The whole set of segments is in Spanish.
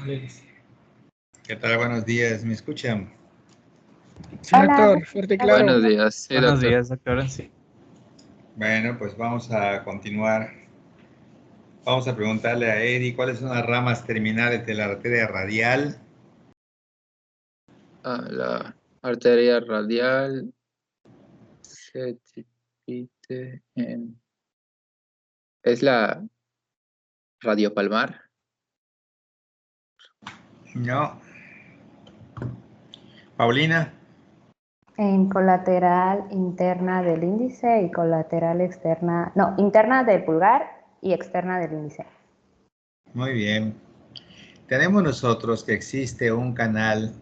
¿Qué tal? Buenos días. ¿Me escuchan? Sí, doctor, fuerte y claro. Buenos días. Sí, Buenos doctor. días, doctor. Sí. Bueno, pues vamos a continuar. Vamos a preguntarle a Eri cuáles son las ramas terminales de la arteria radial. La arteria radial se divide en... ¿Es la radiopalmar? No. Paulina. En colateral interna del índice y colateral externa, no, interna del pulgar y externa del índice. Muy bien. Tenemos nosotros que existe un canal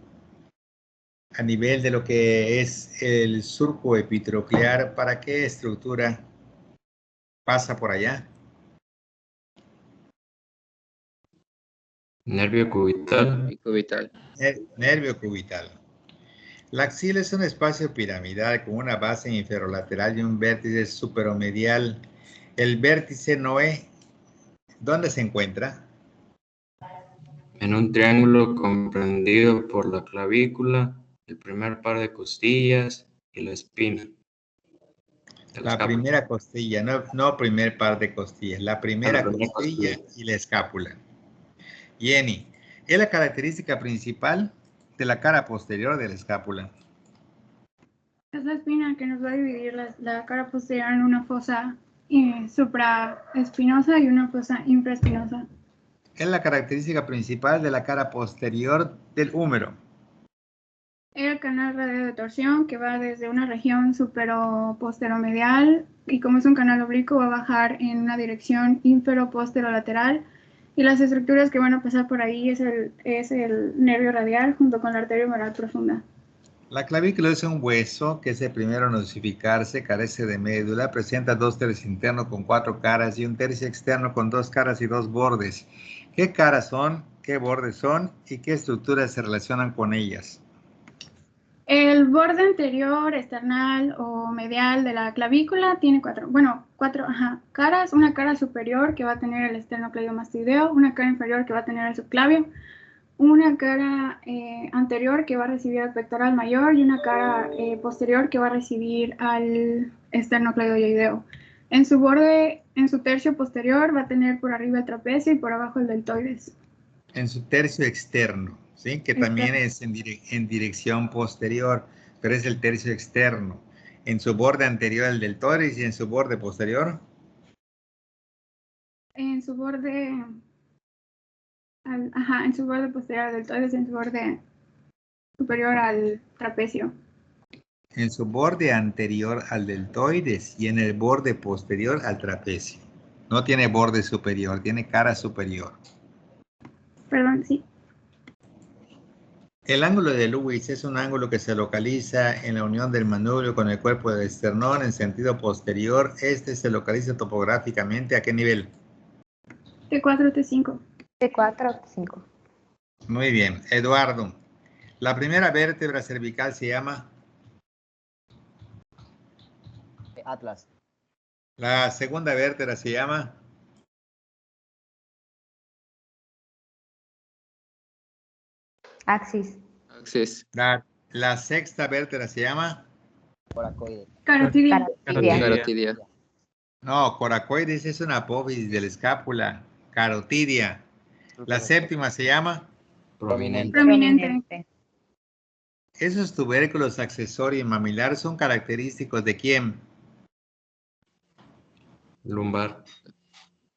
a nivel de lo que es el surco epitroclear. ¿Para qué estructura pasa por allá? Nervio cubital. Y cubital. Nervio cubital. La axila es un espacio piramidal con una base inferolateral y un vértice superomedial. El vértice Noé, ¿dónde se encuentra? En un triángulo comprendido por la clavícula, el primer par de costillas y la espina. La primera costilla, no primer par de costillas, la primera costilla y la escápula. Jenny, ¿es la característica principal de la cara posterior de la escápula? Es la espina que nos va a dividir la cara posterior en una fosa supraespinosa y una fosa infraespinosa. Es la característica principal de la cara posterior del húmero. El canal radio de torsión que va desde una región supero-posteromedial y como es un canal oblicuo va a bajar en una dirección infero-posterolateral y las estructuras que van a pasar por ahí es el nervio radial junto con la arteria humeral profunda. La clavícula es un hueso que es el primero en ossificarse, carece de médula, presenta 2 tercios internos con 4 caras y un tercio externo con 2 caras y 2 bordes. ¿Qué caras son? ¿Qué bordes son? ¿Y qué estructuras se relacionan con ellas? El borde anterior, external o medial de la clavícula tiene cuatro caras. Una cara superior que va a tener el esternocleidomastoideo, una cara inferior que va a tener el subclavio, una cara anterior que va a recibir al pectoral mayor y una cara posterior que va a recibir al esternocleidoideo. En su borde, en su tercio posterior va a tener por arriba el trapecio y por abajo el deltoides. En su tercio externo, ¿sí? Que también es en dirección posterior, pero es el tercio externo. En su borde anterior el deltoides y en su borde posterior. En su borde, en su borde posterior al deltoides y en su borde superior al trapecio. En su borde anterior al deltoides y en el borde posterior al trapecio. No tiene borde superior, tiene cara superior. Perdón, sí. El ángulo de Lewis es un ángulo que se localiza en la unión del manubrio con el cuerpo del esternón en sentido posterior. Este se localiza topográficamente ¿a qué nivel? T4, T5. T4, T5. Muy bien. Eduardo, la primera vértebra cervical se llama... Atlas. La segunda vértebra se llama... Axis. Axis. La sexta vértebra se llama... Coracoide. Carotidia. Carotidia. No, coracoides es una apófisis de la escápula. Carotidia. La séptima se llama... Prominente. Esos tubérculos accesorios y mamilar son característicos ¿de quién? Lumbar.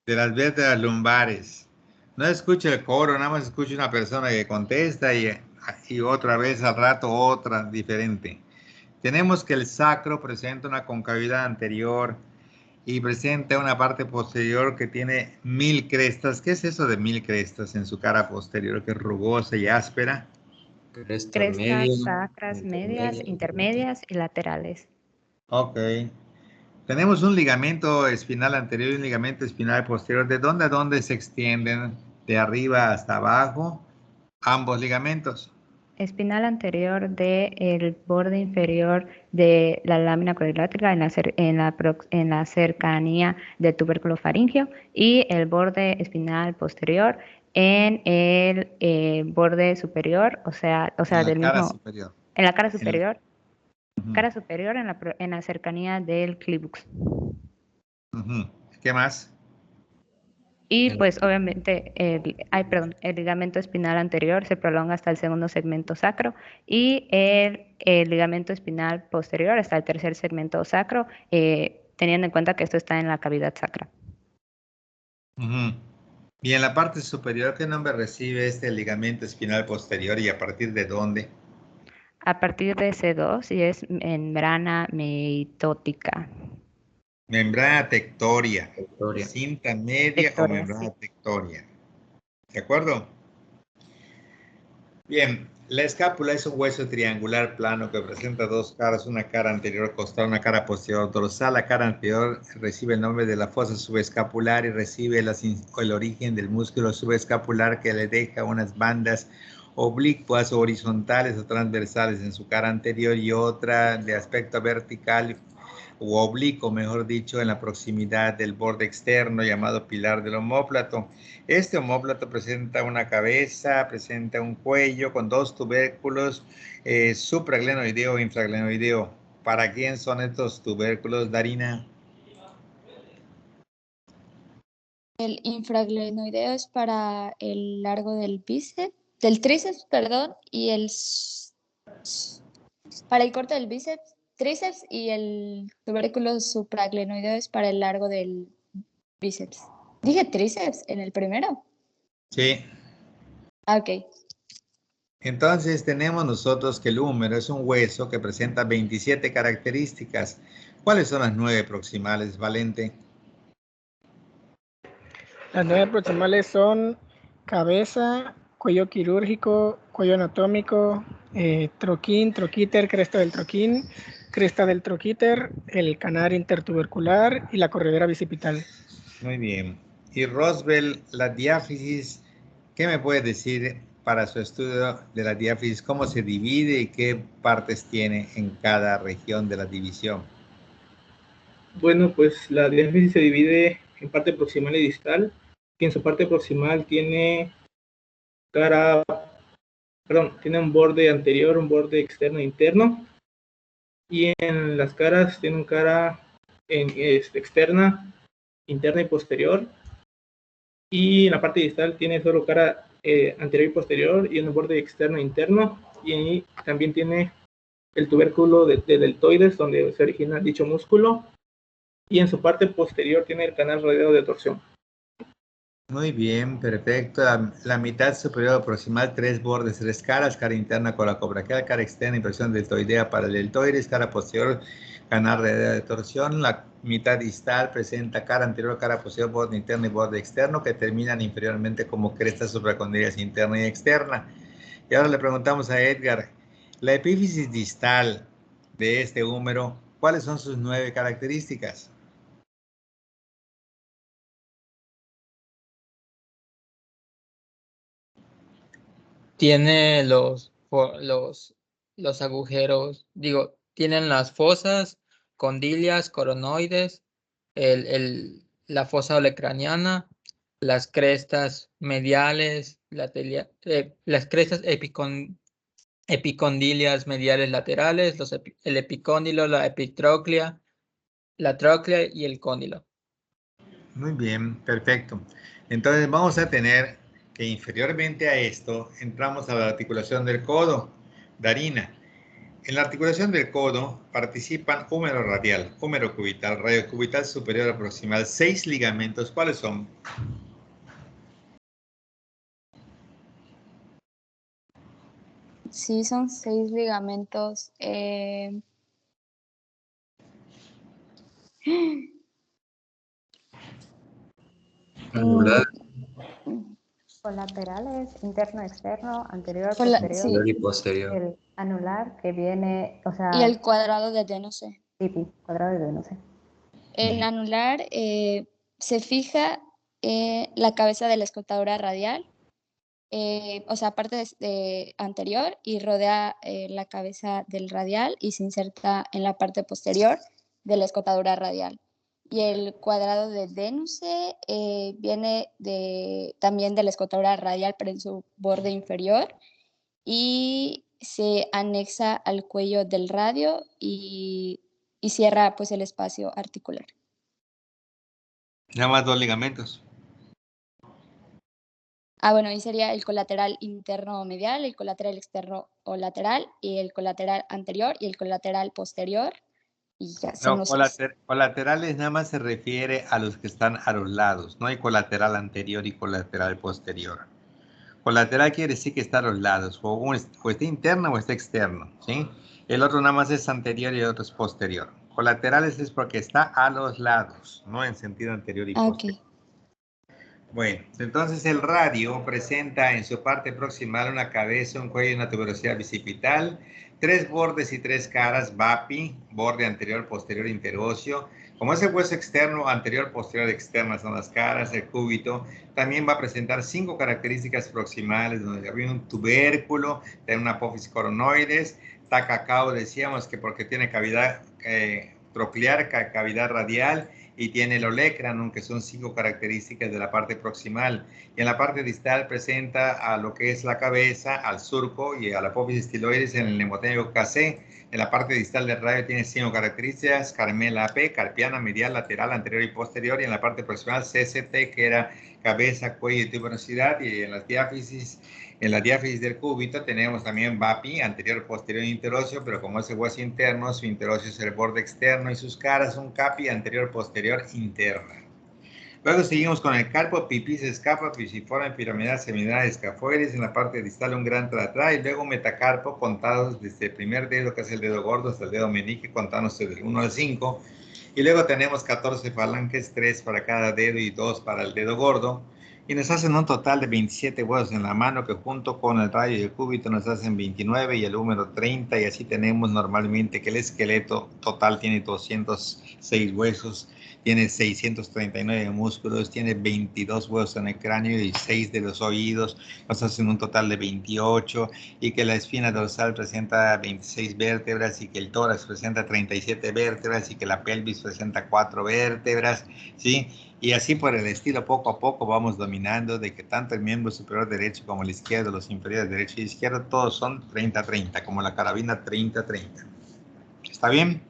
De las vértebras lumbares. No escucho el coro, nada más escucho una persona que contesta y otra vez al rato otra diferente. Tenemos que el sacro presenta una concavidad anterior y presenta una parte posterior que tiene 1000 crestas. ¿Qué es eso de 1000 crestas en su cara posterior, que es rugosa y áspera? Crestas sacras medias, intermedias y laterales. Ok. Tenemos un ligamento espinal anterior y un ligamento espinal posterior. ¿De dónde a dónde se extienden? De arriba hasta abajo. Ambos ligamentos. Espinal anterior del borde inferior de la lámina cuadrilátera en la cercanía del tubérculo faríngeo y el borde espinal posterior en el borde superior, o sea En la del cara mismo, superior. en la cara En la- superior, Ujú, cara superior en la cercanía del clíbux. ujú. ¿Qué más? Y pues obviamente el ligamento espinal anterior se prolonga hasta el segundo segmento sacro y el ligamento espinal posterior hasta el tercer segmento sacro, teniendo en cuenta que esto está en la cavidad sacra. Ujú. Y en la parte superior, ¿qué nombre recibe este ligamento espinal posterior y a partir de dónde? A partir de C2 y es membrana meitótica. Membrana tectoria, Victoria. cinta media o Tectoria, membrana sí. tectoria. ¿De acuerdo? Bien, la escápula es un hueso triangular plano que presenta dos caras, una cara anterior costal, una cara posterior dorsal. La cara anterior recibe el nombre de la fosa subescapular y recibe el origen del músculo subescapular que le deja unas bandas oblicuas, horizontales o transversales en su cara anterior y otra de aspecto vertical o oblicuo, mejor dicho, en la proximidad del borde externo llamado pilar del omóplato. Este omóplato presenta una cabeza, presenta un cuello con dos tubérculos, supraglenoideo e infraglenoideo. ¿Para quién son estos tubérculos, Darina? El infraglenoideo es para el largo del bíceps, del tríceps, perdón, y para el corte del bíceps, tríceps, y el tubérculo supraglenoideo es para el largo del bíceps. Dije tríceps en el primero. Sí. Ah, ok. Entonces tenemos nosotros que el húmero es un hueso que presenta 27 características. ¿Cuáles son las 9 proximales, Valente? Las 9 proximales son cabeza, cuello quirúrgico, cuello anatómico, troquín, troquíter, cresta del troquín, cresta del troquíter, el canal intertubercular y la corredera bicipital. Muy bien. Y Roswell, la diáfisis, ¿qué me puede decir para su estudio de la diáfisis? ¿Cómo se divide y qué partes tiene en cada región de la división? Bueno, pues la diáfisis se divide en parte proximal y distal, que en su parte proximal tiene tiene un borde anterior, un borde externo e interno, y en las caras tiene una cara externa, interna y posterior, y en la parte distal tiene solo cara anterior y posterior y un borde externo e interno, y ahí también tiene el tubérculo de deltoides donde se origina dicho músculo, y en su parte posterior tiene el canal rodeado de torsión. Muy bien, perfecto. La mitad superior proximal, 3 bordes, 3 caras, cara interna con la cobraquial, cara externa, impresión deltoidea para el deltoides, cara posterior, canal rodeado de torsión. La mitad distal presenta cara anterior, cara posterior, borde interno y borde externo, que terminan inferiormente como crestas supracondilias interna y externa. Y ahora le preguntamos a Edgar, la epífisis distal de este húmero, ¿cuáles son sus 9 características? Tiene los agujeros, tienen las fosas, condilias, coronoides, la fosa olecraniana, las crestas mediales, las crestas epicondilias mediales laterales, el epicóndilo, la epitroclea, la tróclea y el cóndilo. Muy bien, perfecto. Entonces vamos a tener que inferiormente a esto entramos a la articulación del codo. Darina, en la articulación del codo participan húmero radial, húmero cubital, radio cubital superior proximal, 6 ligamentos. ¿Cuáles son? Sí, son 6 ligamentos. Anular, Colaterales, interno, externo, anterior, Sí. anterior y posterior. el anular que viene, o sea, Y el cuadrado de D, no sé. pi, cuadrado de no sé. El anular se fija la cabeza de la escotadura radial, o sea, parte de anterior, y rodea la cabeza del radial y se inserta en la parte posterior de la escotadura radial. Y el cuadrado de Denuse viene también de la escotadura radial, pero en su borde inferior. Y se anexa al cuello del radio y cierra pues el espacio articular. Nada más 2 ligamentos. Bueno, ahí sería el colateral interno o medial, el colateral externo o lateral, y el colateral anterior y el colateral posterior. Y ya son No, los colaterales nada más se refiere a los que están a los lados. No hay colateral anterior y colateral posterior. Colateral quiere decir que está a los lados, o está interno o está externo, ¿sí? El otro nada más es anterior y el otro es posterior. Colaterales es porque está a los lados, no en sentido anterior y posterior. Bueno, entonces el radio presenta en su parte proximal una cabeza, un cuello y una tuberosidad bicipital, 3 bordes y 3 caras, BAPI, borde anterior, posterior, interóseo. Como ese hueso externo, anterior, posterior, externa son las caras, el cúbito, también va a presentar 5 características proximales, donde había un tubérculo, tiene una apófisis coronoides, tacacao, decíamos que porque tiene cavidad troclear, cavidad radial, y tiene el olecranon, que son 5 características de la parte proximal. Y en la parte distal presenta a lo que es la cabeza, al surco y a la apófisis estiloides en el nemoténico KC. En la parte distal del radio tiene 5 características: carmela AP, carpiana, medial, lateral, anterior y posterior. Y en la parte proximal CCT, que era cabeza, cuello y tuberosidad. Y en las diáfisis, del cúbito tenemos también BAPI, anterior, posterior e interóseo, pero como es el hueso interno, su interóseo es el borde externo y sus caras son CAPI, anterior, posterior, interna. Luego seguimos con el carpo, pipis, escapa, pisiforme, piramidal, seminal, escafoides, en la parte distal un gran atrás, y luego metacarpo, contados desde el primer dedo, que es el dedo gordo, hasta el dedo meñique, contados desde el 1 al 5, y luego tenemos 14 falanges, 3 para cada dedo y 2 para el dedo gordo, y nos hacen un total de 27 huesos en la mano, que junto con el radio y el cúbito nos hacen 29 y el húmero 30, y así tenemos normalmente que el esqueleto total tiene 206 huesos, tiene 639 músculos, tiene 22 huesos en el cráneo y 6 de los oídos, nos hacen un total de 28, y que la espina dorsal presenta 26 vértebras, y que el tórax presenta 37 vértebras, y que la pelvis presenta 4 vértebras, ¿sí? Y así por el estilo, poco a poco vamos dominando de que tanto el miembro superior derecho como el izquierdo, los inferiores derecho y izquierdo, todos son 30-30, como la carabina 30-30. ¿Está bien?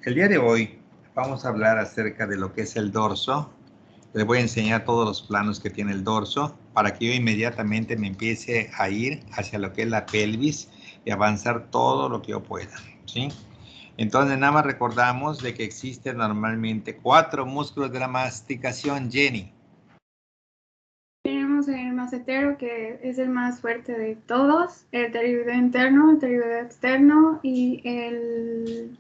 El día de hoy vamos a hablar acerca de lo que es el dorso. Les voy a enseñar todos los planos que tiene el dorso para que yo inmediatamente me empiece a ir hacia lo que es la pelvis y avanzar todo lo que yo pueda, ¿sí? Entonces, nada más recordamos de que existen normalmente 4 músculos de la masticación, Jenny. Tenemos el macetero, que es el más fuerte de todos, el pterigoideo interno, el pterigoideo externo y el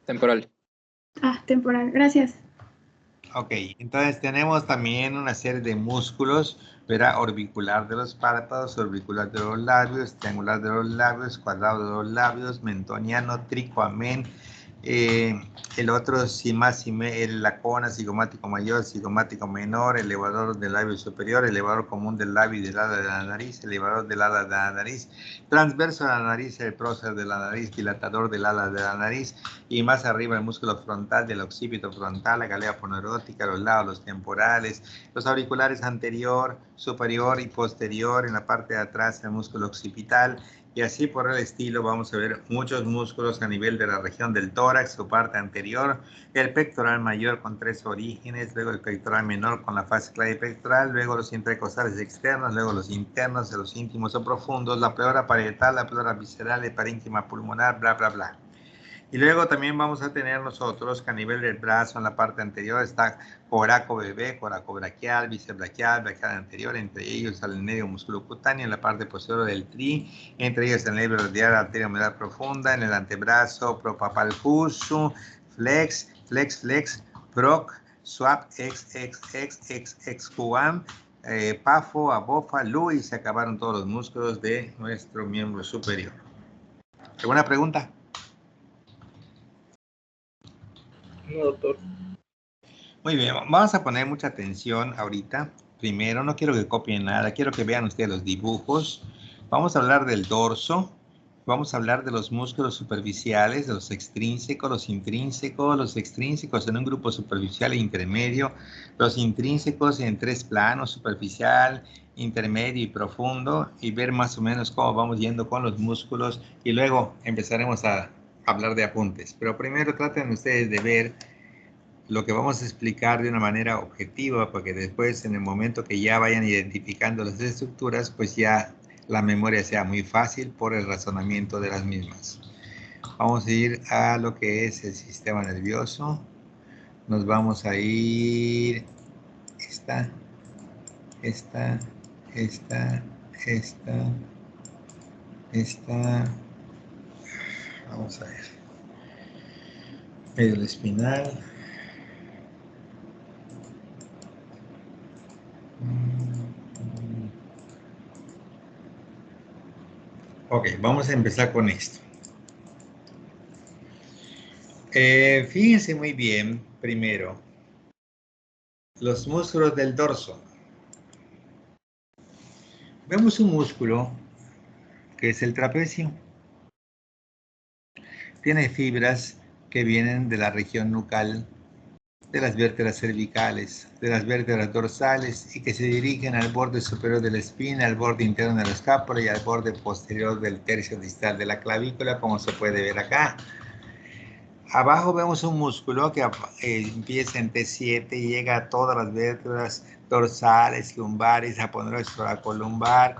temporal. Temporal, gracias. Ok, entonces tenemos también una serie de músculos, ¿verdad? Orbicular de los párpados, orbicular de los labios, triangular de los labios, cuadrado de los labios, mentoniano, tricoamen, el otro el lacona, cigomático mayor, cigomático menor, elevador del labio superior, elevador común del labio y del ala de la nariz, elevador del ala de la nariz, transverso de la nariz, el prócer de la nariz, dilatador del ala de la nariz, y más arriba el músculo frontal del occipito frontal, la galea ponerótica, los lados, los temporales, los auriculares anterior, superior y posterior, en la parte de atrás el músculo occipital. Y así por el estilo vamos a ver muchos músculos a nivel de la región del tórax, su parte anterior, el pectoral mayor con 3 orígenes, luego el pectoral menor con la fase clavipectoral, luego los intercostales externos, luego los internos, los íntimos o profundos, la pleura parietal, la pleura visceral, el parénquima pulmonar, bla, bla, bla. Y luego también vamos a tener nosotros que a nivel del brazo, en la parte anterior, está coraco bebé, coraco braquial, bíceps braquial, braquial anterior, entre ellos el medio músculo cutáneo, en la parte posterior del tri, entre ellos el nervio radial, arteria medular profunda, en el antebrazo, propapal fuso, flex, flex, flex, proc, swap, ex, juan, pafo, abofa, lu, y se acabaron todos los músculos de nuestro miembro superior. ¿Alguna pregunta? No, doctor. Muy bien, vamos a poner mucha atención ahorita. Primero, no quiero que copien nada, quiero que vean ustedes los dibujos. Vamos a hablar del dorso, vamos a hablar de los músculos superficiales, de los extrínsecos, los extrínsecos en un grupo superficial e intermedio, los intrínsecos en 3 planos, superficial, intermedio y profundo, y ver más o menos cómo vamos yendo con los músculos, y luego empezaremos a hablar de apuntes. Pero primero traten ustedes de ver lo que vamos a explicar de una manera objetiva, porque después, en el momento que ya vayan identificando las estructuras, pues ya la memoria sea muy fácil por el razonamiento de las mismas. Vamos a ir a lo que es el sistema nervioso. Nos vamos a ir esta. Vamos a ver. Médula espinal. Ok, vamos a empezar con esto. Fíjense muy bien, primero, los músculos del dorso. Vemos un músculo que es el trapecio. Tiene fibras que vienen de la región nucal, de las vértebras cervicales, de las vértebras dorsales y que se dirigen al borde superior de la espina, al borde interno de la escápula y al borde posterior del tercio distal de la clavícula, como se puede ver acá. Abajo vemos un músculo que empieza en T7 y llega a todas las vértebras dorsales, lumbares, aponeurales, toracolumbar.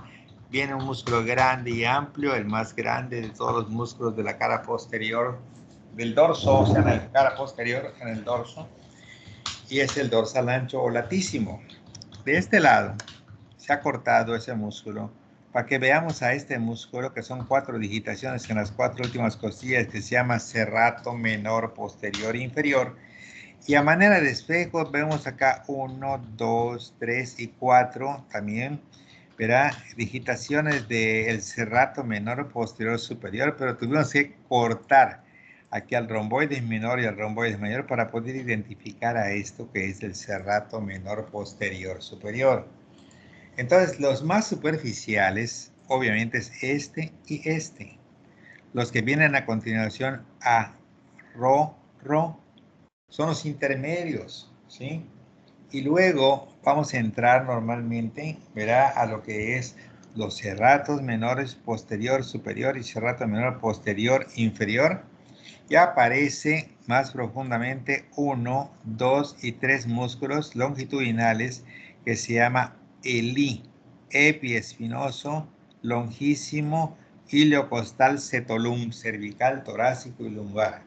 Viene un músculo grande y amplio, el más grande de todos los músculos de la cara posterior del dorso, o sea, la cara posterior en el dorso, y es el dorsal ancho o latísimo. De este lado se ha cortado ese músculo para que veamos a este músculo, que son 4 digitaciones en las 4 últimas costillas, que se llama serrato menor posterior inferior. Y a manera de espejo vemos acá 1, 2, 3 y 4 también, verá, digitaciones del serrato menor posterior superior, pero tuvimos que cortar aquí al romboides menor y al romboides mayor para poder identificar a esto que es el serrato menor posterior superior. Entonces, los más superficiales, obviamente, es este y este. Los que vienen a continuación a ro, son los intermedios, ¿sí? Y luego vamos a entrar normalmente, verá, a lo que es los serratos menores posterior superior y serrato menor posterior inferior. Ya aparece más profundamente 1, 2 y 3 músculos longitudinales que se llama ELI, epiespinoso, longísimo, iliocostal, cetolum, cervical, torácico y lumbar.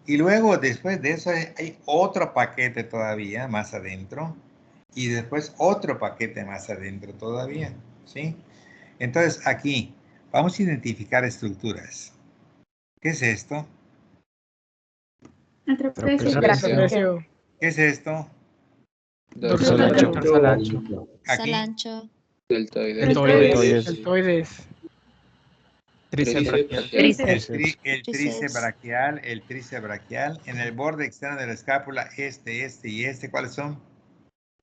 Y luego, después de eso, hay otro paquete todavía más adentro, y después otro paquete más adentro todavía, ¿sí? Entonces, aquí vamos a identificar estructuras. ¿Qué es esto? El trapecio. Trapecio. ¿Qué es esto? Dorsal ancho. Dorsal ancho. Aquí. Salancho. Deltoides. Deltoides. Tríceps braquial. Tríceps. El tríceps braquial, en el borde externo de la escápula, este y este, ¿cuáles son?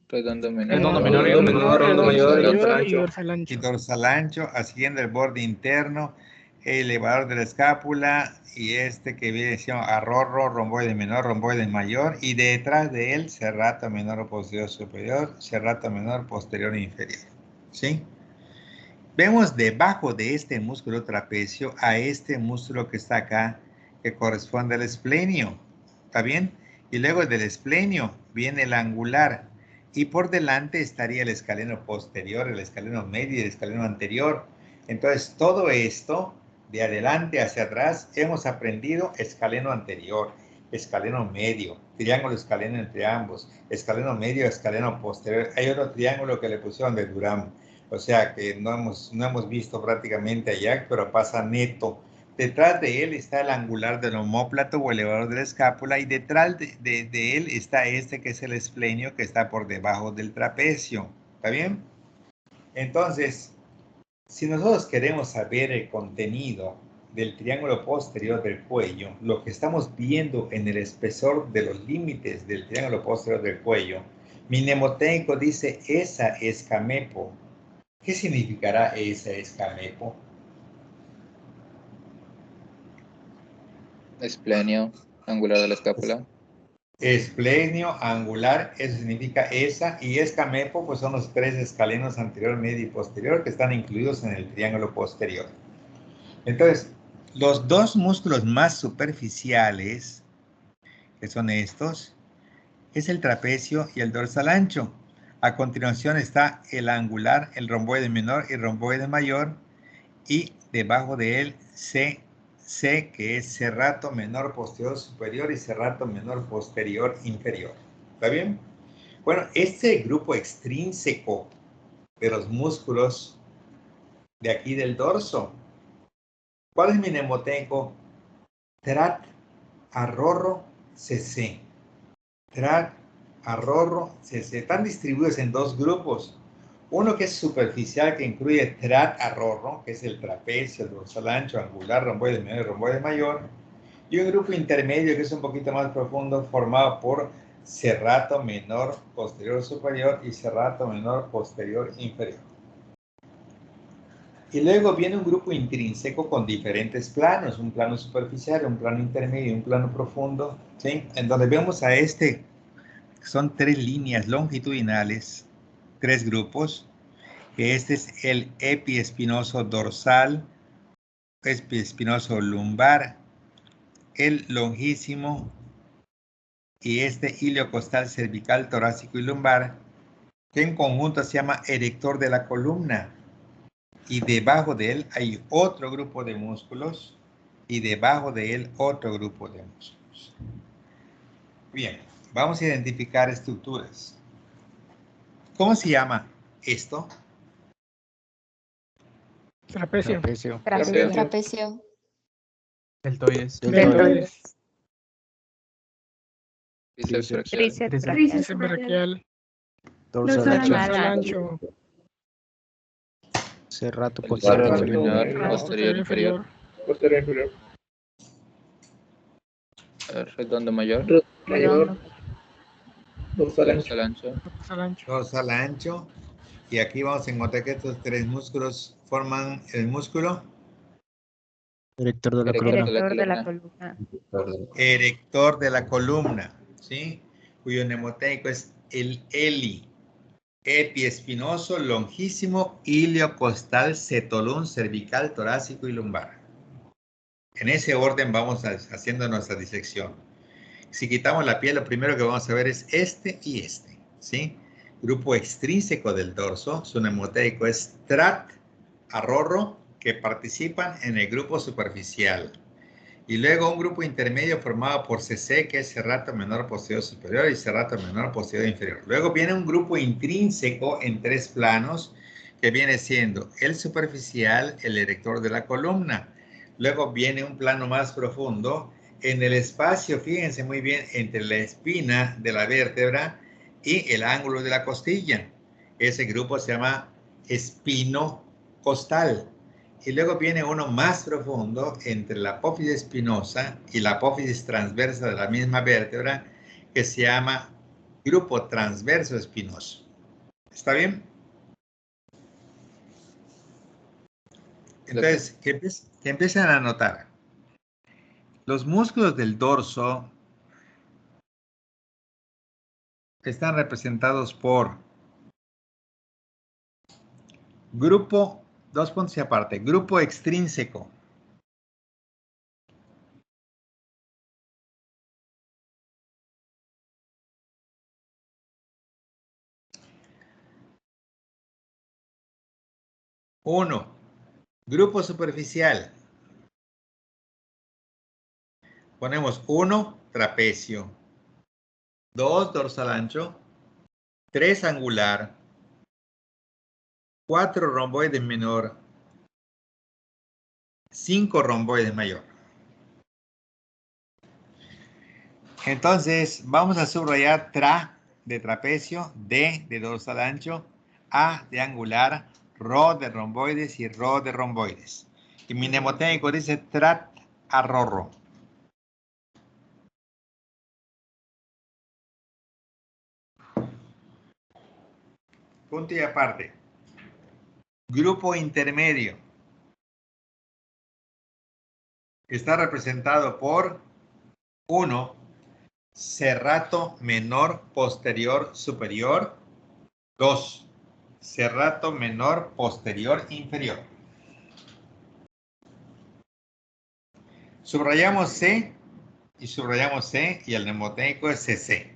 Redondo menor. Redondo mayor y dorsal y ancho. dorsal ancho. Y dorsal ancho, haciendo el borde interno, el elevador de la escápula, y este que viene siendo arrorro, romboide menor, romboide mayor, y detrás de él, serrato menor posterior superior, serrato menor posterior inferior, ¿sí? Vemos debajo de este músculo trapecio a este músculo que está acá, que corresponde al esplenio, ¿está bien? Y luego del esplenio viene el angular, y por delante estaría el escaleno posterior, el escaleno medio y el escaleno anterior. Entonces, todo esto, de adelante hacia atrás, hemos aprendido escaleno anterior, escaleno medio, triángulo escaleno entre ambos, escaleno medio, escaleno posterior. Hay otro triángulo que le pusieron de Durán. O sea que no hemos visto prácticamente allá, pero pasa neto. Detrás de él está el angular del omóplato o elevador de la escápula, y detrás de él está este que es el esplenio, que está por debajo del trapecio. ¿Está bien? Entonces, si nosotros queremos saber el contenido del triángulo posterior del cuello, lo que estamos viendo en el espesor de los límites del triángulo posterior del cuello, mi mnemotécnico dice esa escamepo. ¿Qué significará esa escamepo? Esplenio, angular de la escápula. Esplenio, angular, eso significa esa, y escamepo, pues son los tres escalenos anterior, medio y posterior que están incluidos en el triángulo posterior. Entonces, los dos músculos más superficiales, que son estos, es el trapecio y el dorsal ancho. A continuación está el angular, el romboide menor y romboide mayor, y debajo de él C, que es serrato menor posterior superior y serrato menor posterior inferior. ¿Está bien? Bueno, este grupo extrínseco de los músculos de aquí del dorso, ¿cuál es mi mnemoteco? Trat, arrorro, cc. Trat, arrorro, cc. Están distribuidos en dos grupos. Uno que es superficial, que incluye trat, arrorro, que es el trapecio, el dorsal ancho, angular, romboide menor y romboide mayor. Y un grupo intermedio que es un poquito más profundo, formado por serrato menor posterior superior y serrato menor posterior inferior. Y luego viene un grupo intrínseco con diferentes planos, un plano superficial, un plano intermedio y un plano profundo, ¿sí? En donde vemos a este, son tres líneas longitudinales, tres grupos, que este es el epiespinoso dorsal, epiespinoso lumbar, el longísimo y este iliocostal cervical, torácico y lumbar, que en conjunto se llama erector de la columna. Y debajo de él hay otro grupo de músculos y debajo de él otro grupo de músculos. Bien, vamos a identificar estructuras. ¿Cómo se llama esto? Trapecio. Trapecio. Deltoides. Deltoides. Tríceps Tríceps braquial. Dorsal ancho. Serrato Serrato posterior menor, posterior inferior. Posterior inferior. Redondo mayor. Mayor. Dorsal ancho. Dorsal ancho. Dorsal ancho. Y aquí vamos a encontrar que estos tres músculos forman el músculo Erector de la columna. Erector de la columna, ¿sí? Cuyo mnemoteico es el ELI. Epiespinoso, longísimo, iliocostal, cetolún, cervical, torácico y lumbar. En ese orden vamos haciendo nuestra disección. Si quitamos la piel, lo primero que vamos a ver es este y este, ¿sí? Grupo extrínseco del dorso, su mnemoteico es trat, arrorro, que participan en el grupo superficial. Y luego un grupo intermedio formado por CC, que es serrato menor posterior superior y serrato menor posterior inferior. Luego viene un grupo intrínseco en tres planos, que viene siendo el superficial, el erector de la columna. Luego viene un plano más profundo en el espacio, fíjense muy bien, entre la espina de la vértebra y el ángulo de la costilla. Ese grupo se llama espino costal. Y luego viene uno más profundo entre la apófisis espinosa y la apófisis transversa de la misma vértebra, que se llama grupo transverso espinoso. ¿Está bien? Entonces, que empiecen a notar. Los músculos del dorso están representados por grupo, dos puntos y aparte, grupo extrínseco. Uno, grupo superficial. Ponemos 1, trapecio. 2, dorsal ancho. 3, angular. 4, romboide menor. 5, romboide mayor. Entonces, vamos a subrayar tra de trapecio, D de dorsal ancho, A de angular, Ro de romboides y Ro de romboides. Y mi mnemoteico dice trat arrorro. Punto y aparte. Grupo intermedio. está representado por 1, serrato menor posterior superior. 2, serrato menor posterior inferior. Subrayamos C y subrayamos C y el mnemotécnico es CC.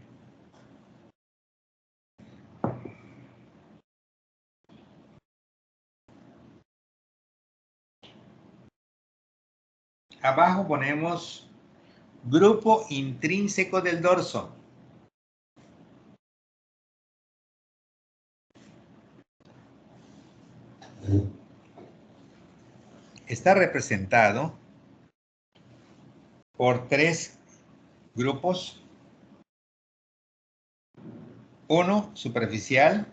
Abajo ponemos grupo intrínseco del dorso. Está representado por 3 grupos. 1, superficial.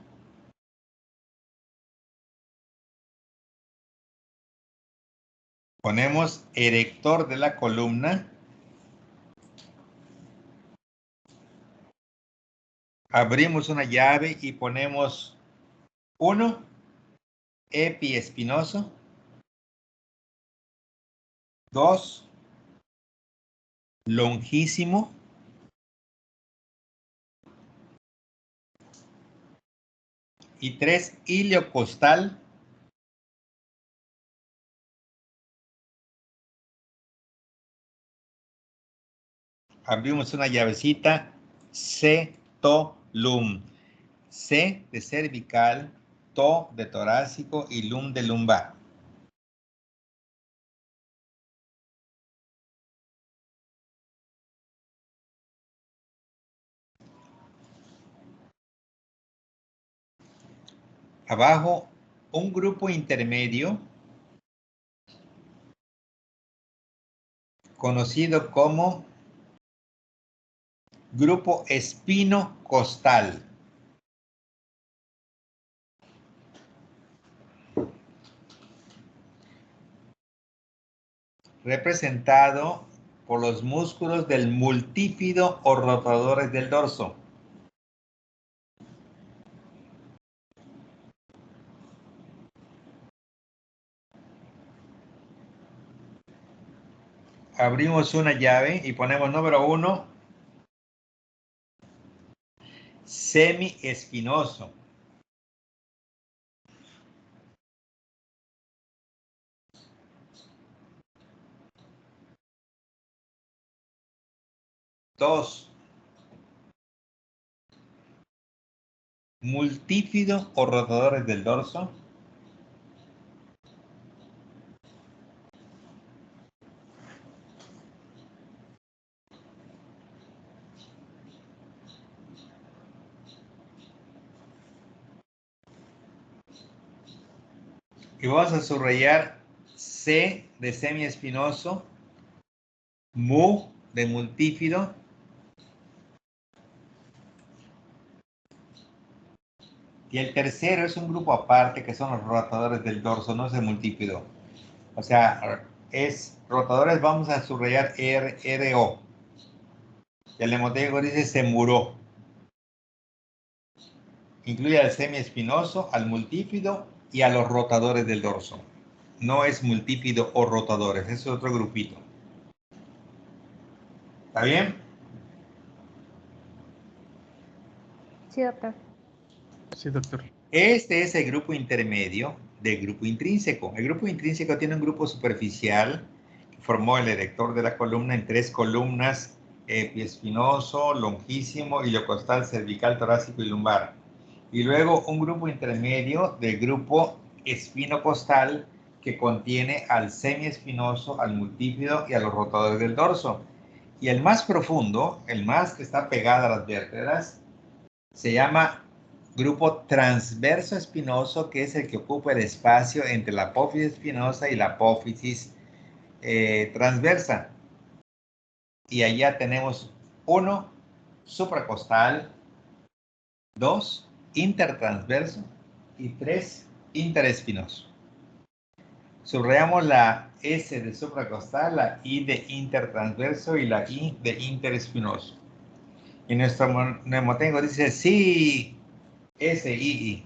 Ponemos erector de la columna. Abrimos una llave y ponemos 1, epiespinoso. 2, longísimo. Y 3, iliocostal. Abrimos una llavecita, C, to, lum. C de cervical, to de torácico y lum de lumbar. Abajo, un grupo intermedio conocido como grupo espino-costal. Representado por los músculos del multífido o rotadores del dorso. Abrimos una llave y ponemos número 1, semiespinoso. 2, multífido o rotadores del dorso. 3, y vamos a subrayar C de semiespinoso, mu de multífido, y el tercero es un grupo aparte que son los rotadores del dorso, no es el multífido. O sea, es rotadores, vamos a subrayar RO. El mnemotécnico dice se muró. Incluye al semiespinoso, al multífido y a los rotadores del dorso. No es multífido o rotadores, es otro grupito. ¿Está bien? Sí, doctor. Sí, doctor. Este es el grupo intermedio del grupo intrínseco. El grupo intrínseco tiene un grupo superficial que formó el erector de la columna en 3 columnas, epiespinoso, longísimo, iliocostal, cervical, torácico y lumbar. Y luego un grupo intermedio del grupo espinocostal que contiene al semiespinoso, al multífido y a los rotadores del dorso. Y el más profundo, el más que está pegado a las vértebras, se llama grupo transverso espinoso, que es el que ocupa el espacio entre la apófisis espinosa y la apófisis transversa. Y allá tenemos 1, supracostal, 2, intertransverso y 3, interespinoso. Subrayamos la S de supracostal, la I de intertransverso y la I de interespinoso. Y nuestro mnemotécnico dice sí, S-I-I.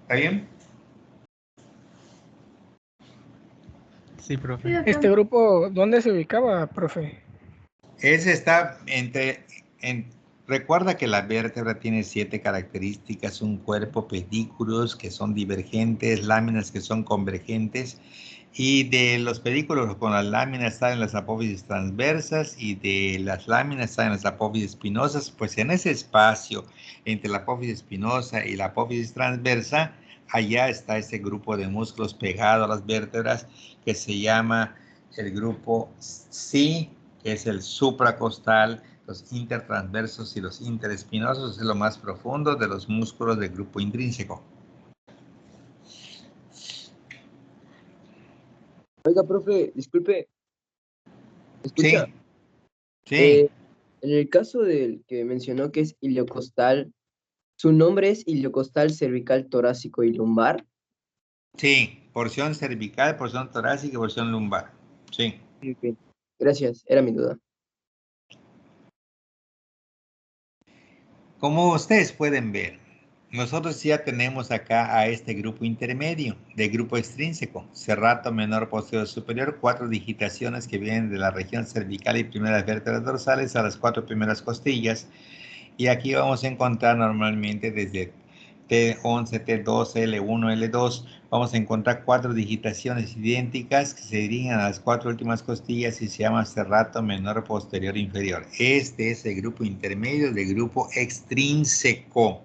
¿Está bien? Sí, profe. Sí, doctor. Este grupo, ¿dónde se ubicaba, profe? Ese está recuerda que la vértebra tiene 7 características, un cuerpo, pedículos que son divergentes, láminas que son convergentes, y de los pedículos con las láminas salen las apófisis transversas y de las láminas salen las apófisis espinosas. Pues en ese espacio entre la apófisis espinosa y la apófisis transversa, allá está ese grupo de músculos pegado a las vértebras que se llama el grupo C, que es el supracostal, los intertransversos y los interespinosos, es lo más profundo de los músculos del grupo intrínseco. Oiga, profe, disculpe. ¿Escucha? Sí, sí. En el caso del que mencionó que es iliocostal, ¿su nombre es iliocostal cervical torácico y lumbar? Sí, porción cervical, porción torácica y porción lumbar. Sí. Ok. Gracias, era mi duda. Como ustedes pueden ver, nosotros ya tenemos acá a este grupo intermedio, de grupo extrínseco, serrato menor posterior superior, 4 digitaciones que vienen de la región cervical y primeras vértebras dorsales a las 4 primeras costillas. Y aquí vamos a encontrar normalmente desde T11, T12, L1, L2, vamos a encontrar 4 digitaciones idénticas que se dirigen a las 4 últimas costillas y se llama serrato menor posterior inferior. Este es el grupo intermedio del grupo extrínseco.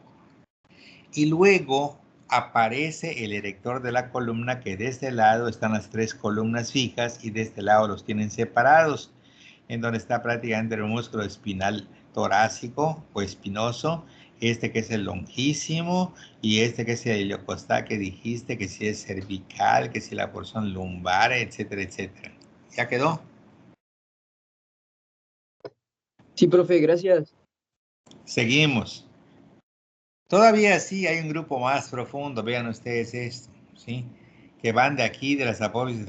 Y luego aparece el erector de la columna, que de este lado están las 3 columnas fijas y de este lado los tienen separados, en donde está prácticamente el músculo espinal torácico o espinoso, este que es el longísimo y este que es el iliocostal que dijiste, que si es cervical, que si la porción lumbar, etcétera, etcétera. ¿Ya quedó? Sí, profe, gracias. Seguimos. Todavía sí hay un grupo más profundo, vean ustedes esto, ¿sí? Que van de aquí, de las apófisis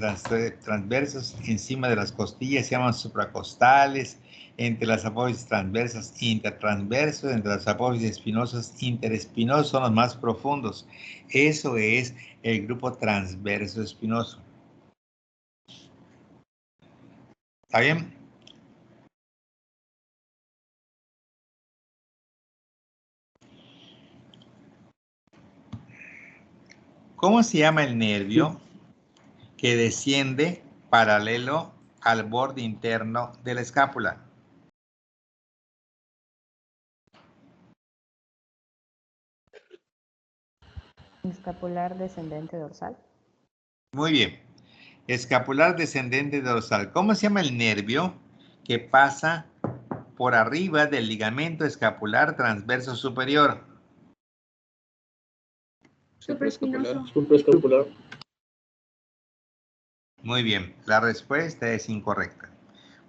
transversas, encima de las costillas, se llaman supracostales, entre las apófisis transversas, intertransversos, entre las apófisis espinosas, interespinosos, son los más profundos. Eso es el grupo transverso espinoso. ¿Está bien? ¿Cómo se llama el nervio que desciende paralelo al borde interno de la escápula? Escapular descendente dorsal. Muy bien. Escapular descendente dorsal. ¿Cómo se llama el nervio que pasa por arriba del ligamento escapular transverso superior? Supraespinoso. Supraescapular. Muy bien, la respuesta es incorrecta,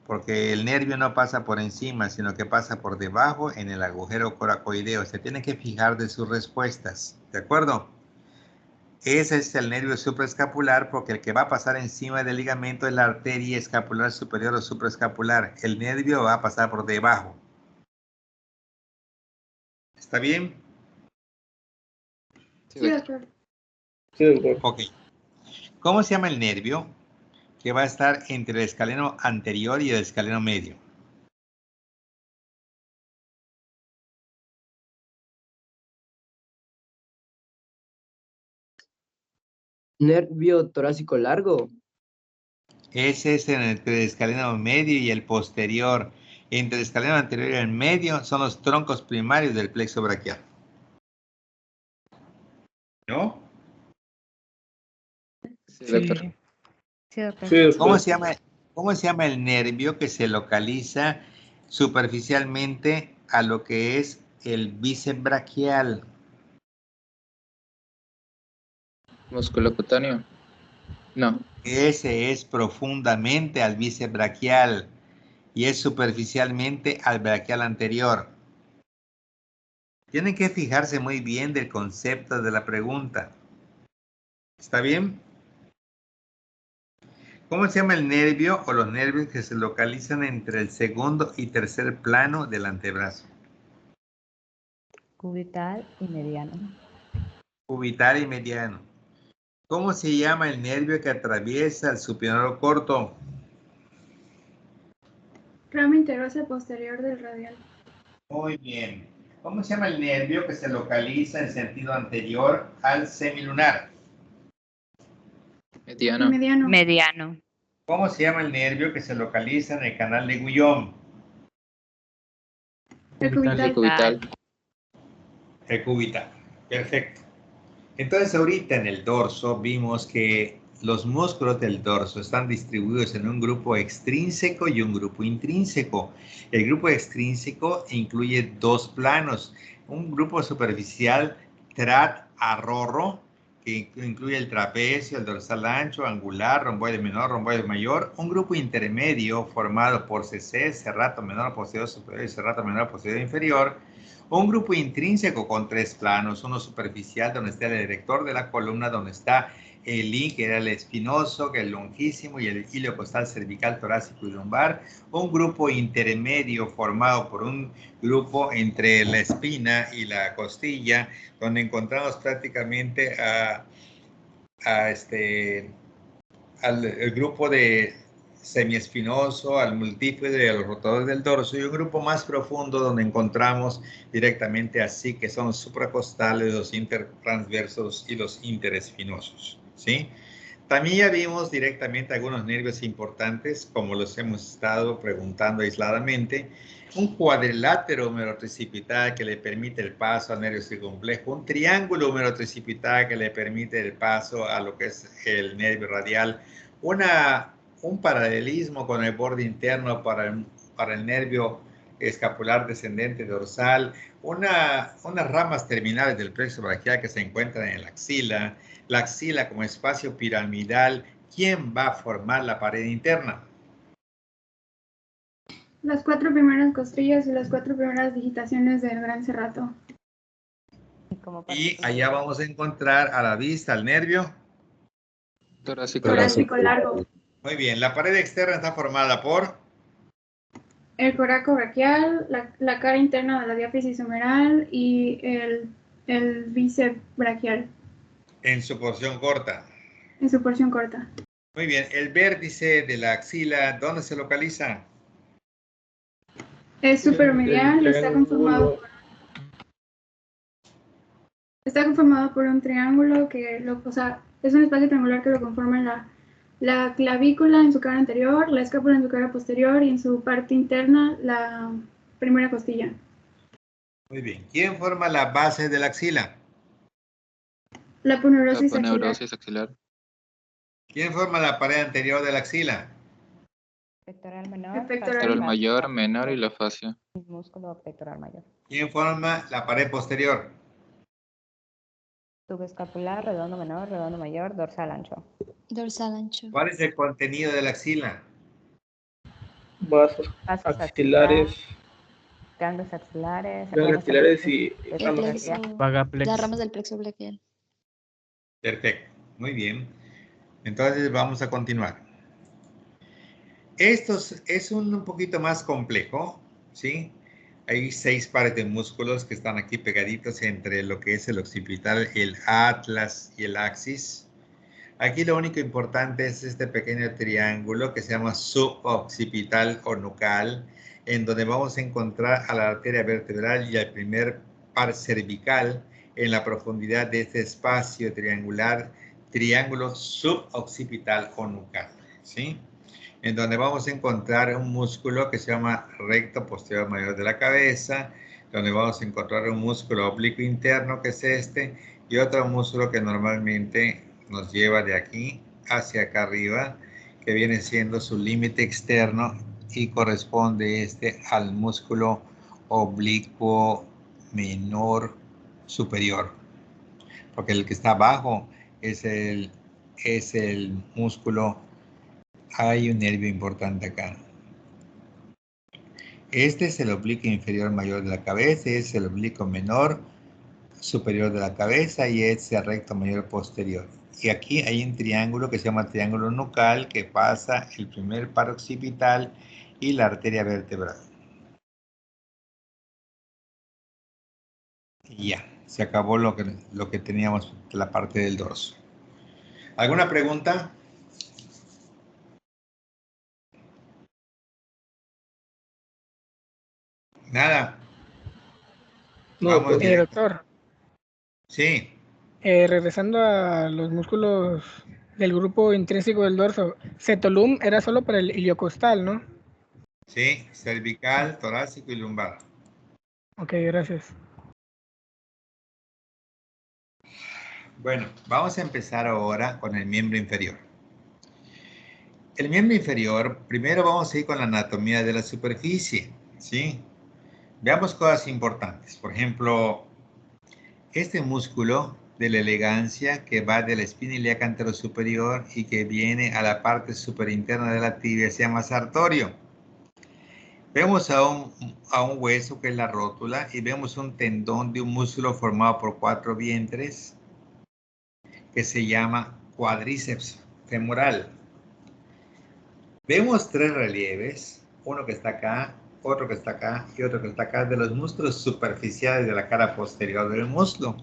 porque el nervio no pasa por encima, sino que pasa por debajo en el agujero coracoideo. Se tiene que fijar de sus respuestas, ¿de acuerdo? Ese es el nervio supraescapular, porque el que va a pasar encima del ligamento es la arteria escapular superior o supraescapular. El nervio va a pasar por debajo. ¿Está bien? Sí, doctor. Sí, doctor. Ok. ¿Cómo se llama el nervio que va a estar entre el escaleno anterior y el escaleno medio? Nervio torácico largo. Ese es entre el escaleno medio y el posterior. Entre el escaleno anterior y el medio son los troncos primarios del plexo braquial. ¿No? Sí, doctor. Sí. Sí, doctor. Sí, doctor. ¿Cómo se llama el nervio que se localiza superficialmente a lo que es el bíceps braquial? Músculo cutáneo. No. Ese es profundamente al bíceps braquial y es superficialmente al braquial anterior. Tienen que fijarse muy bien del concepto de la pregunta. ¿Está bien? ¿Cómo se llama el nervio o los nervios que se localizan entre el segundo y tercer plano del antebrazo? Cubital y mediano. Cubital y mediano. ¿Cómo se llama el nervio que atraviesa el supinoro corto? Rama interosa posterior del radial. Muy bien. ¿Cómo se llama el nervio que se localiza en sentido anterior al semilunar? Mediano. Mediano. Mediano. ¿Cómo se llama el nervio que se localiza en el canal de Guillaume? El cubital. Cubital. El cubital. Perfecto. Entonces ahorita en el dorso vimos que los músculos del dorso están distribuidos en un grupo extrínseco y un grupo intrínseco. El grupo extrínseco incluye dos planos. Un grupo superficial trat-arrorro, que incluye el trapecio, el dorsal ancho, angular, romboide menor, romboide mayor. Un grupo intermedio formado por CC, serrato menor posterior superior y serrato menor posterior inferior. Un grupo intrínseco con tres planos, uno superficial donde está el erector de la columna, donde está el I, que era el espinoso, que es el longísimo, y el ilio costal cervical, torácico y lumbar. Un grupo intermedio formado por un grupo entre la espina y la costilla, donde encontramos prácticamente el grupo de semiespinoso, al multípode y al rotador del dorso, y un grupo más profundo donde encontramos directamente así, que son los supracostales, los intertransversos y los interespinosos, ¿sí? También ya vimos directamente algunos nervios importantes, como los hemos estado preguntando aisladamente. Un cuadrilátero húmero-tricipital que le permite el paso al nervio circunflejo, un triángulo húmero-tricipital que le permite el paso a lo que es el nervio radial, un paralelismo con el borde interno para el nervio escapular descendente dorsal, unas ramas terminales del plexo braquial que se encuentran en la axila como espacio piramidal. ¿Quién va a formar la pared interna? Las 4 primeras costillas y las 4 primeras digitaciones del gran serrato. Y allá vamos a encontrar a la vista el nervio Torácico largo. Muy bien, la pared externa está formada por El coraco braquial, la cara interna de la diáfisis humeral y el bíceps braquial. En su porción corta. En su porción corta. Muy bien, el vértice de la axila, ¿dónde se localiza? Es supermedial y está conformado por un triángulo que es un espacio triangular que lo conforma la clavícula en su cara anterior, la escápula en su cara posterior y en su parte interna la primera costilla. Muy bien. ¿Quién forma la base de la axila? La aponeurosis axilar. ¿Quién forma la pared anterior de la axila? Pectoral menor. Pectoral mayor, menor y la fascia. Músculo pectoral mayor. ¿Quién forma la pared posterior? Subescapular, redondo menor, redondo mayor, dorsal ancho. Dorsal ancho. ¿Cuál es el contenido de la axila? Vasos axilares. Ganglios axilares. Ganglios axilares y las ramas del plexo braquial. Perfecto, muy bien. Entonces vamos a continuar. Esto es un poquito más complejo, ¿sí? Hay 6 pares de músculos que están aquí pegaditos entre lo que es el occipital, el atlas y el axis. Aquí lo único importante es este pequeño triángulo que se llama suboccipital o nucal, en donde vamos a encontrar a la arteria vertebral y al primer par cervical en la profundidad de este espacio triangular, triángulo suboccipital o nucal, ¿sí? En donde vamos a encontrar un músculo que se llama recto posterior mayor de la cabeza, donde vamos a encontrar un músculo oblicuo interno, que es este, y otro músculo que normalmente nos lleva de aquí hacia acá arriba, que viene siendo su límite externo y corresponde al músculo oblicuo menor superior, porque el que está abajo es el músculo. Hay un nervio importante acá. Este es el oblicuo inferior mayor de la cabeza, es el oblicuo menor superior de la cabeza y es el recto mayor posterior. Y aquí hay un triángulo que se llama triángulo nucal que pasa el primer par occipital y la arteria vertebral. Y ya, se acabó lo que teníamos de la parte del dorso. ¿Alguna pregunta? Nada. No, Vamos doctor. directo. Doctor, Sí, regresando a los músculos del grupo intrínseco del dorso, cetolum era solo para el iliocostal, ¿no? sí, cervical, torácico y lumbar. Ok, gracias. Bueno, vamos a empezar ahora con el miembro inferior. El miembro inferior, primero vamos a ir con la anatomía de la superficie, ¿sí? Veamos cosas importantes. Por ejemplo, este músculo de la elegancia que va de la espina ilíaca anterosuperior y que viene a la parte superinterna de la tibia se llama sartorio. Vemos a un hueso que es la rótula y vemos un tendón de un músculo formado por 4 vientres que se llama cuádriceps femoral. Vemos 3 relieves, uno que está acá, otro que está acá y otro que está acá, de los músculos superficiales de la cara posterior del muslo.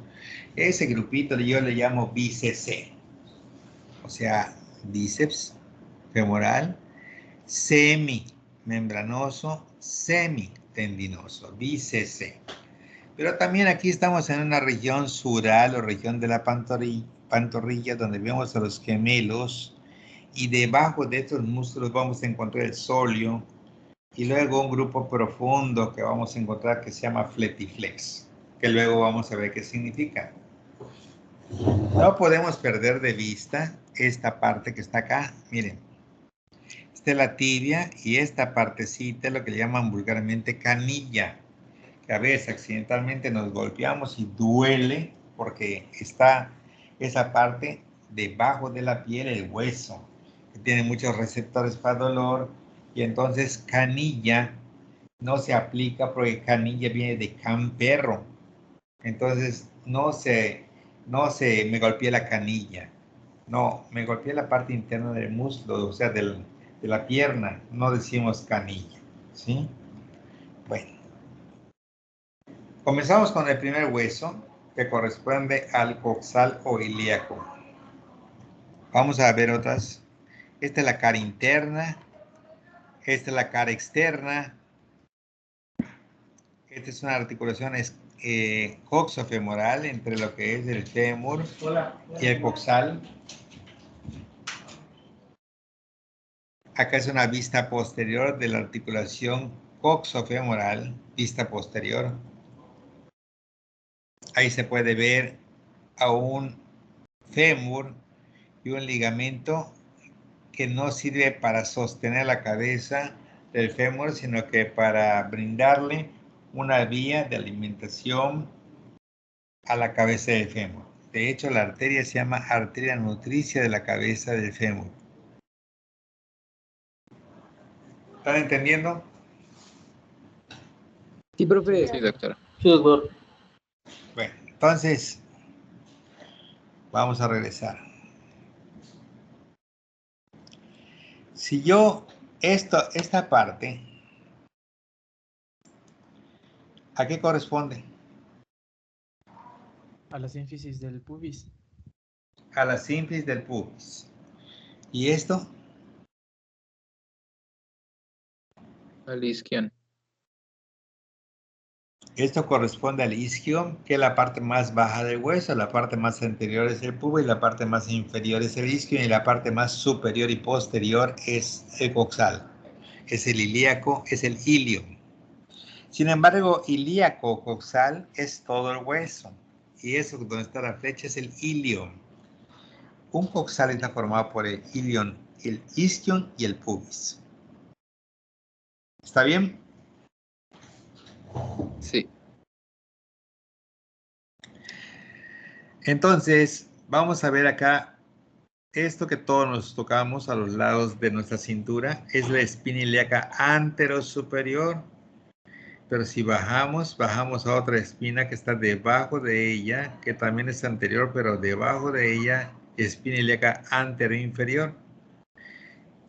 Ese grupito yo le llamo BCC, o sea, bíceps femoral, semimembranoso, semitendinoso, BCC. Pero también aquí estamos en una región sural o región de la pantorrilla donde vemos a los gemelos y debajo de estos músculos vamos a encontrar el sóleo y luego un grupo profundo que vamos a encontrar que se llama fletiflex, que luego vamos a ver qué significa. No podemos perder de vista esta parte que está acá, miren. Esta es la tibia y esta partecita es lo que le llaman vulgarmente canilla, que a veces accidentalmente nos golpeamos y duele porque está esa parte debajo de la piel, el hueso, que tiene muchos receptores para dolor, y entonces canilla no se aplica porque canilla viene de can perro. Entonces no me golpeé la canilla, no, me golpeé la parte interna del muslo, o sea, de la pierna, no decimos canilla, ¿sí? Bueno. Comenzamos con el primer hueso, que corresponde al coxal o ilíaco. Vamos a ver otras. Esta es la cara interna. Esta es la cara externa. Esta es una articulación coxofemoral entre lo que es el fémur y el coxal. Acá es una vista posterior de la articulación coxofemoral, vista posterior. Ahí se puede ver a un fémur y un ligamento que no sirve para sostener la cabeza del fémur, sino que para brindarle una vía de alimentación a la cabeza del fémur. De hecho, la arteria se llama arteria nutricia de la cabeza del fémur. ¿Están entendiendo? Sí, profe. Sí, doctor. Sí, doctor. Bueno, entonces, vamos a regresar. Si yo, esta parte, ¿a qué corresponde? A la sínfisis del pubis. A la sínfisis del pubis. ¿Y esto? Al isquion. Esto corresponde al isquio, que es la parte más baja del hueso. La parte más anterior es el pubis, la parte más inferior es el isquio y la parte más superior y posterior es el coxal. Es el ilíaco, es el ilium. Sin embargo, ilíaco coxal es todo el hueso. Y eso donde está la flecha es el ilium. Un coxal está formado por el ilium, el isquion y el pubis. ¿Está bien? Sí. Entonces, vamos a ver acá, esto que todos nos tocamos a los lados de nuestra cintura es la espina ilíaca anterosuperior. Pero si bajamos a otra espina que está debajo de ella, que también es anterior, pero debajo de ella, espina ilíaca anteroinferior.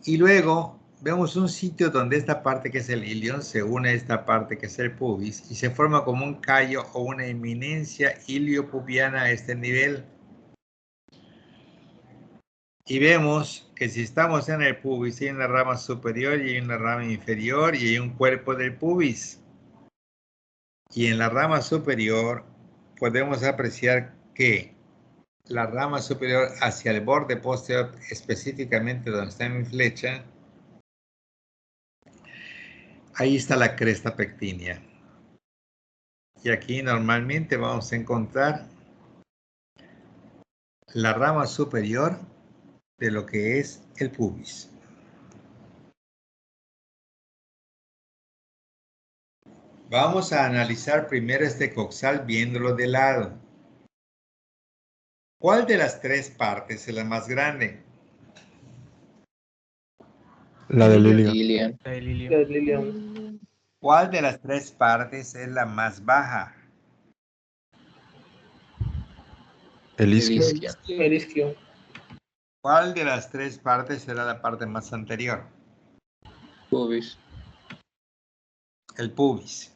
Y luego vemos un sitio donde esta parte que es el ilion se une a esta parte que es el pubis y se forma como un callo o una eminencia iliopubiana a este nivel. Y vemos que si estamos en el pubis, hay una rama superior y hay una rama inferior y hay un cuerpo del pubis. Y en la rama superior podemos apreciar que la rama superior hacia el borde posterior, específicamente donde está mi flecha, ahí está la cresta pectínea. Y aquí normalmente vamos a encontrar la rama superior de lo que es el pubis. Vamos a analizar primero este coxal viéndolo de lado. ¿Cuál de las tres partes es la más grande? La de Lilian. La de Lilian. Lilian. ¿Cuál de las tres partes es la más baja? El isquio. El isquio. ¿Cuál de las tres partes será la parte más anterior? Pubis. El pubis.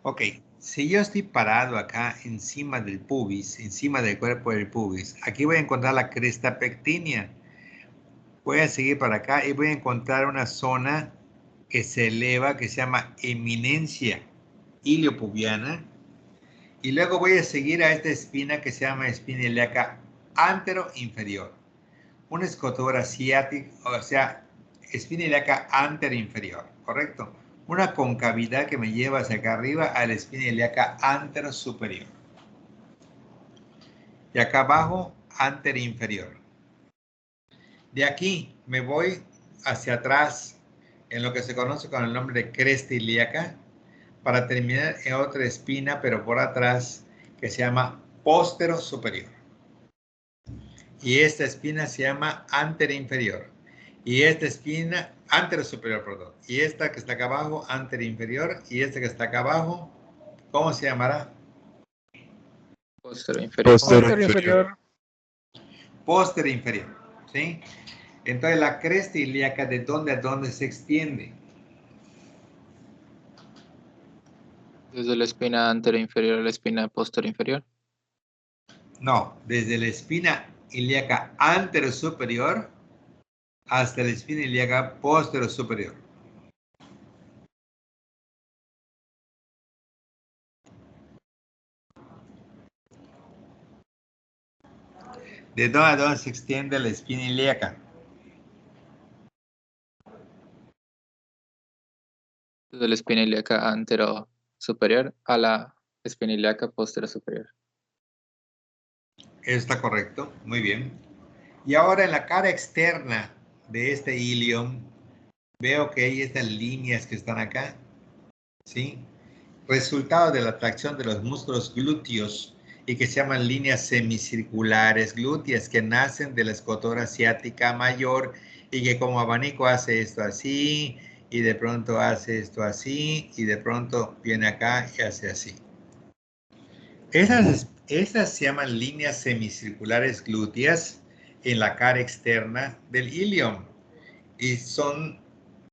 Ok, si yo estoy parado acá encima del pubis, encima del cuerpo del pubis, aquí voy a encontrar la cresta pectínea. Voy a seguir para acá y voy a encontrar una zona que se eleva, que se llama eminencia iliopubiana. Y luego voy a seguir a esta espina que se llama espina ilíaca antero-inferior. Una escotora ciática, o sea, espina ilíaca antero-inferior, ¿correcto? Una concavidad que me lleva hacia acá arriba a la espina ilíaca antero-superior. Y acá abajo, antero-inferior. De aquí me voy hacia atrás en lo que se conoce con el nombre de cresta ilíaca para terminar en otra espina, pero por atrás, que se llama póstero superior. Y esta espina se llama antero-inferior. Y esta espina, antero-superior, perdón. Y esta que está acá abajo, antero-inferior. Y esta que está acá abajo, ¿cómo se llamará? Póstero inferior. Póstero inferior. Póstero inferior, ¿sí? Entonces la cresta ilíaca, ¿de dónde a dónde se extiende? Desde la espina antero inferior a la espina póstero inferior. No, desde la espina ilíaca antero superior hasta la espina ilíaca póstero superior. ¿De dónde a dónde se extiende la espina ilíaca? Desde la espina ilíaca antero superior a la espina ilíaca póstero superior. Está correcto, muy bien. Y ahora en la cara externa de este ilium, veo que hay estas líneas que están acá, ¿sí? Resultado de la atracción de los músculos glúteos y que se llaman líneas semicirculares glúteas que nacen de la escotora asiática mayor y que como abanico hace esto así y de pronto hace esto así y de pronto viene acá y hace así. Esas se llaman líneas semicirculares glúteas en la cara externa del ilium y son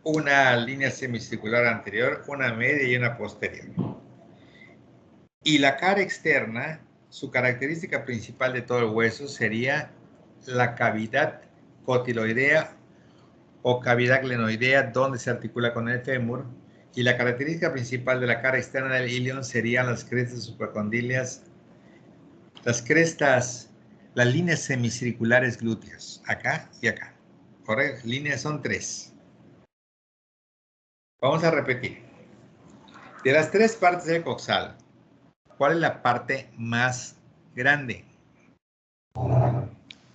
una línea semicircular anterior, una media y una posterior. Y la cara externa, su característica principal de todo el hueso sería la cavidad cotiloidea o cavidad glenoidea donde se articula con el fémur. Y la característica principal de la cara externa del ilium serían las crestas supracondilias, las líneas semicirculares glúteas, acá y acá. ¿Correcto? Líneas son 3. Vamos a repetir. De las 3 partes del coxal, ¿cuál es la parte más grande?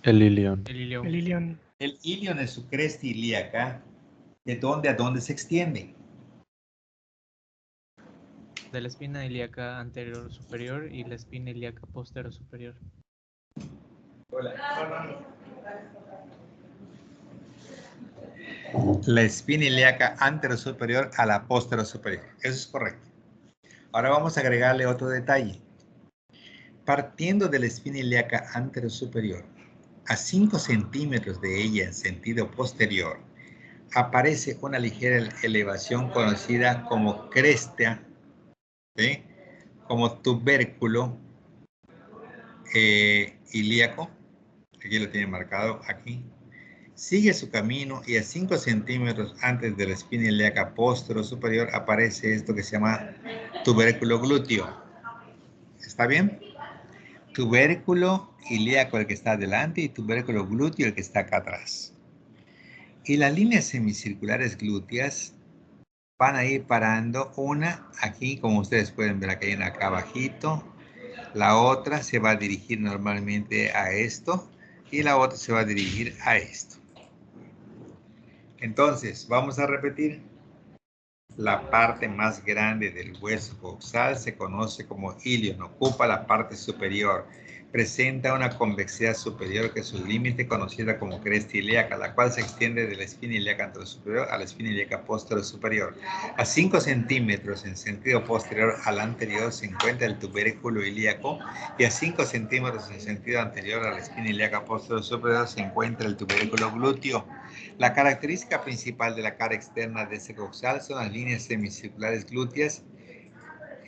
El ilion. El ilion. El ilion. El ilion es su cresta ilíaca. ¿De dónde a dónde se extiende? De la espina ilíaca anterior superior y la espina ilíaca posterior superior. La espina ilíaca antero superior a la póstero superior. Eso es correcto. Ahora vamos a agregarle otro detalle. Partiendo de la espina ilíaca antero superior, a 5 centímetros de ella en sentido posterior, aparece una ligera elevación conocida como cresta, ¿sí? Como tubérculo ilíaco, aquí lo tiene marcado, aquí. Sigue su camino y a 5 centímetros antes de la espina ilíaca posterior superior aparece esto que se llama tubérculo glúteo. ¿Está bien? Tubérculo ilíaco el que está adelante y tubérculo glúteo el que está acá atrás. Y las líneas semicirculares glúteas van a ir parando, una aquí, como ustedes pueden ver, aquí hay una acá abajito, la otra se va a dirigir normalmente a esto y la otra se va a dirigir a esto. Entonces, vamos a repetir. La parte más grande del hueso coxal se conoce como ilion, ocupa la parte superior. Presenta una convexidad superior que es su límite conocida como cresta ilíaca, la cual se extiende de la espina ilíaca anterosuperior a la espina ilíaca posterior superior. A 5 centímetros en sentido posterior al anterior se encuentra el tubérculo ilíaco y a 5 centímetros en sentido anterior a la espina ilíaca posterior superior se encuentra el tubérculo glúteo. La característica principal de la cara externa de ese coxal son las líneas semicirculares glúteas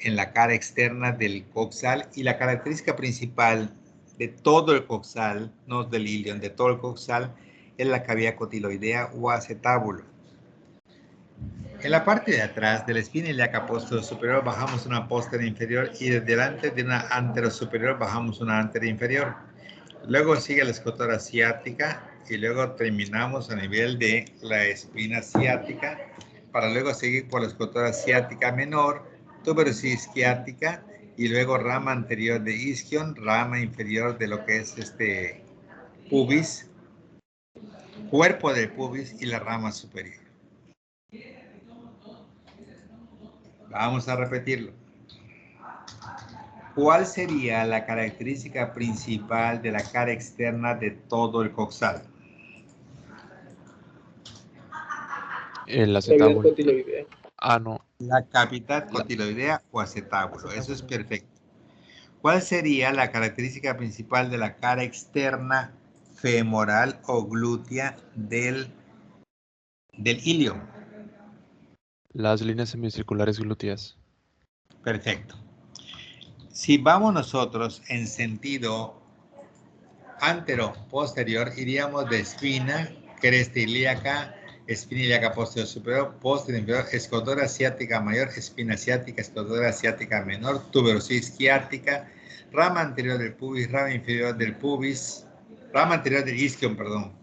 en la cara externa del coxal y la característica principal de todo el coxal, no del ilion, de todo el coxal, es la cavidad cotiloidea o acetábulo. En la parte de atrás de la espina ilíaca posterior superior bajamos una posterior inferior y desde delante de una anterosuperior bajamos una anterior inferior. Luego sigue la escotora ciática y luego terminamos a nivel de la espina ciática para luego seguir por la escotora ciática menor, tuberosis isquiática y luego rama anterior de isquion, rama inferior de lo que es pubis, cuerpo del pubis y la rama superior. Vamos a repetirlo. ¿Cuál sería la característica principal de la cara externa de todo el coxal? El acetábulo. No. La cavidad cotiloidea o acetábulo. Eso es perfecto. ¿Cuál sería la característica principal de la cara externa femoral o glútea del ilion? Las líneas semicirculares glúteas. Perfecto. Si vamos nosotros en sentido antero-posterior, iríamos de espina, cresta ilíaca, espina ilíaca posterior superior, posterior inferior, escotora ciática mayor, espina ciática, escotora ciática menor, tuberosis isquiática, rama anterior del pubis, rama inferior del pubis, rama anterior del isquion, perdón,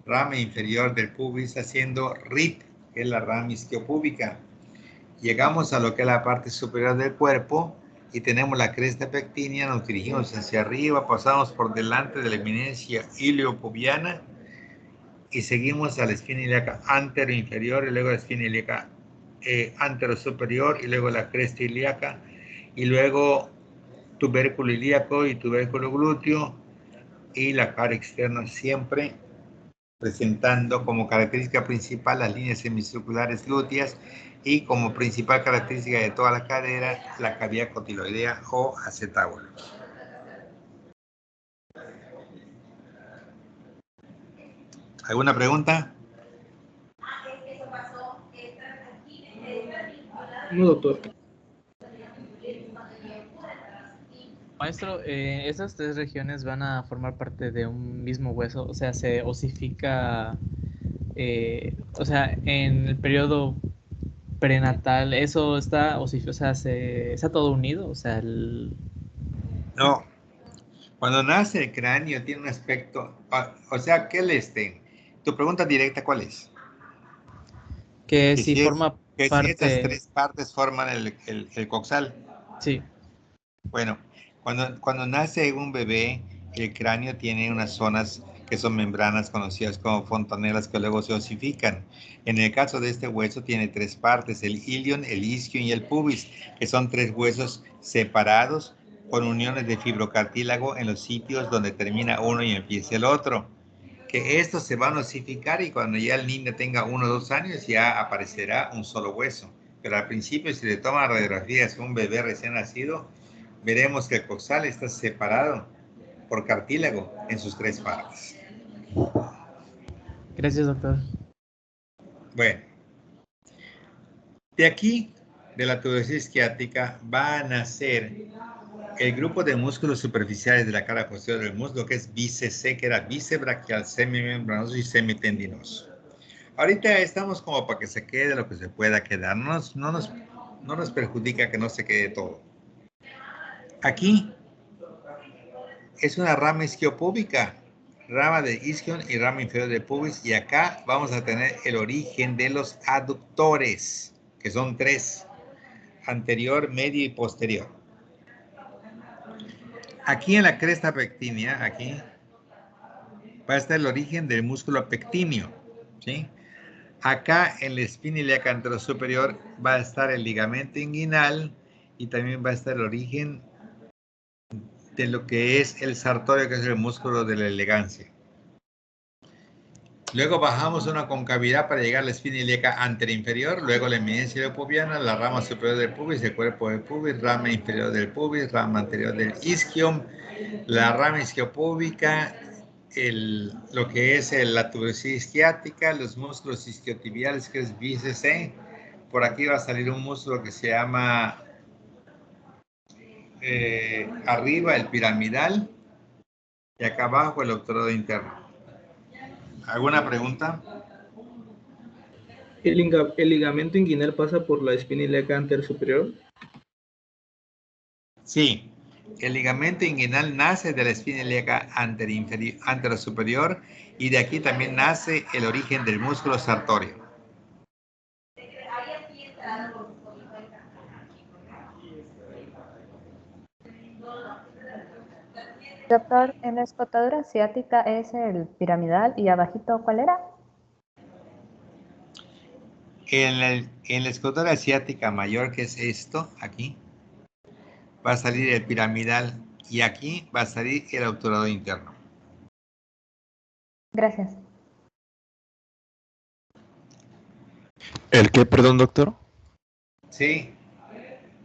rama inferior del pubis, haciendo RIT, que es la rama isquiopúbica. Llegamos a lo que es la parte superior del cuerpo y tenemos la cresta pectínea, nos dirigimos hacia arriba, pasamos por delante de la eminencia iliopubiana y seguimos a la espina ilíaca antero-inferior y luego la espina ilíaca antero-superior y luego la cresta ilíaca y luego tubérculo ilíaco y tubérculo glúteo y la cara externa siempre presentando como característica principal las líneas semicirculares glúteas y como principal característica de toda la cadera la cavidad cotiloidea o acetábulo. ¿Alguna pregunta? No, doctor. Maestro, esas tres regiones van a formar parte de un mismo hueso, o sea, se osifica, o sea, en el periodo prenatal, eso está, o sea, está todo unido, o sea, No. Cuando nace el cráneo tiene un aspecto, o sea, ¿qué le estén? Tu pregunta directa, ¿cuál es? Que si forma parte... si estas tres partes forman el coxal. Sí. Bueno, cuando nace un bebé, el cráneo tiene unas zonas que son membranas conocidas como fontanelas que luego se osifican. En el caso de este hueso tiene tres partes, el ilion, el isquion y el pubis, que son tres huesos separados con uniones de fibrocartílago en los sitios donde termina uno y empieza el otro. Que estos se van a osificar y cuando ya el niño tenga 1 o 2 años ya aparecerá un solo hueso. Pero al principio, si le toman radiografías a un bebé recién nacido, veremos que el coxal está separado por cartílago en sus tres partes. Gracias, doctor. Bueno, de aquí, de la tuberosis isquiática, va a nacer el grupo de músculos superficiales de la cara posterior del muslo, que es BCC, que era bíceps braquial, semimembranoso y semitendinoso. Ahorita estamos como para que se quede lo que se pueda quedar. No nos perjudica que no se quede todo. Aquí es una rama isquiopúbica, rama de isquion y rama inferior de pubis, y acá vamos a tener el origen de los aductores, que son 3, anterior, medio y posterior. Aquí en la cresta pectínea, aquí, va a estar el origen del músculo pectíneo, ¿sí? Acá en la espina ilíaca anterosuperior va a estar el ligamento inguinal y también va a estar el origen de lo que es el sartorio, que es el músculo de la elegancia. Luego bajamos una concavidad para llegar a la espina ilíaca anterinferior, luego la eminencia iliopubiana, la rama superior del pubis, el cuerpo del pubis, rama inferior del pubis, rama anterior del isquion, la rama isquiopúbica, lo que es la tuberosidad isquiática, los músculos isquiotibiales, que es BCC. Por aquí va a salir un músculo que se llama arriba el piramidal y acá abajo el obturador interno. ¿Alguna pregunta? ¿El ligamento inguinal pasa por la espina ilíaca anterosuperior? Sí, el ligamento inguinal nace de la espina ilíaca anterosuperior y de aquí también nace el origen del músculo sartorio. Doctor, en la escotadura asiática es el piramidal y abajito, ¿cuál era? En la escotadura asiática mayor, que es esto, aquí, va a salir el piramidal y aquí va a salir el obturador interno. Gracias. ¿El qué, perdón, doctor? Sí.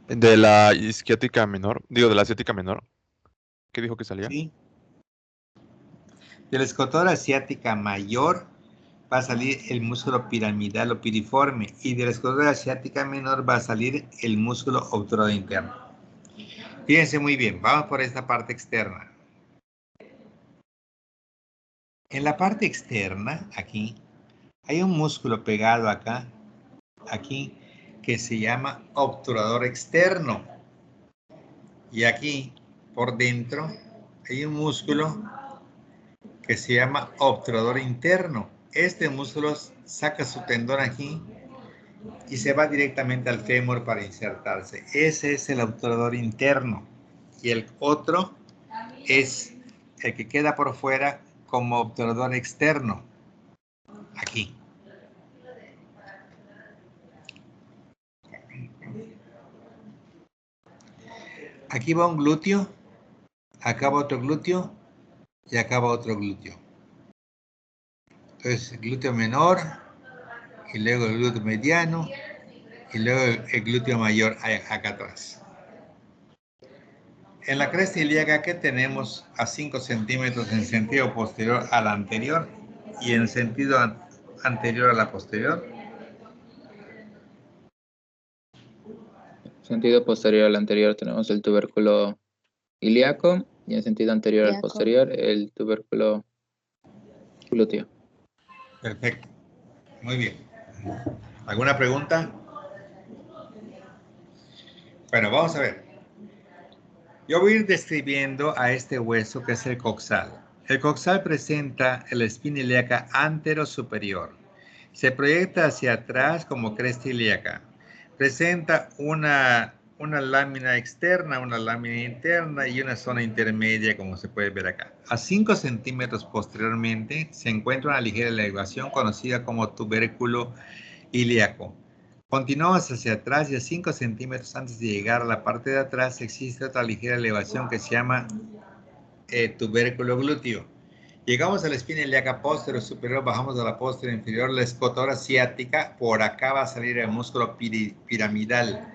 De la isquiática menor, digo, de la asiática menor. ¿Qué dijo que salía? Sí. De la escotadura asiática mayor va a salir el músculo piramidal o piriforme y de la escotadura asiática menor va a salir el músculo obturador interno. Fíjense muy bien, vamos por esta parte externa. En la parte externa, aquí, hay un músculo pegado acá, aquí, que se llama obturador externo. Y aquí, por dentro, hay un músculo que se llama obturador interno. Este músculo saca su tendón aquí y se va directamente al fémur para insertarse. Ese es el obturador interno. Y el otro es el que queda por fuera como obturador externo. Aquí. Aquí va un glúteo, acá va otro glúteo y acá va otro glúteo. Entonces, el glúteo menor y luego el glúteo mediano y luego el glúteo mayor acá atrás. En la cresta ilíaca, ¿qué tenemos a 5 centímetros en sentido posterior a la anterior y en sentido anterior a la posterior? Sentido posterior al anterior tenemos el tubérculo ilíaco y en sentido anterior al posterior el tubérculo glúteo. Perfecto. Muy bien. ¿Alguna pregunta? Bueno, vamos a ver. Yo voy a ir describiendo a este hueso que es el coxal. El coxal presenta la espina ilíaca anterosuperior. Se proyecta hacia atrás como cresta ilíaca. Presenta una lámina externa, una lámina interna y una zona intermedia, como se puede ver acá. A 5 centímetros posteriormente se encuentra una ligera elevación conocida como tubérculo ilíaco. Continuamos hacia atrás y a 5 centímetros antes de llegar a la parte de atrás existe otra ligera elevación que se llama tubérculo glúteo. Llegamos a la espina ilíaca posterior superior, bajamos a la posterior inferior, la escotora asiática, por acá va a salir el músculo piramidal.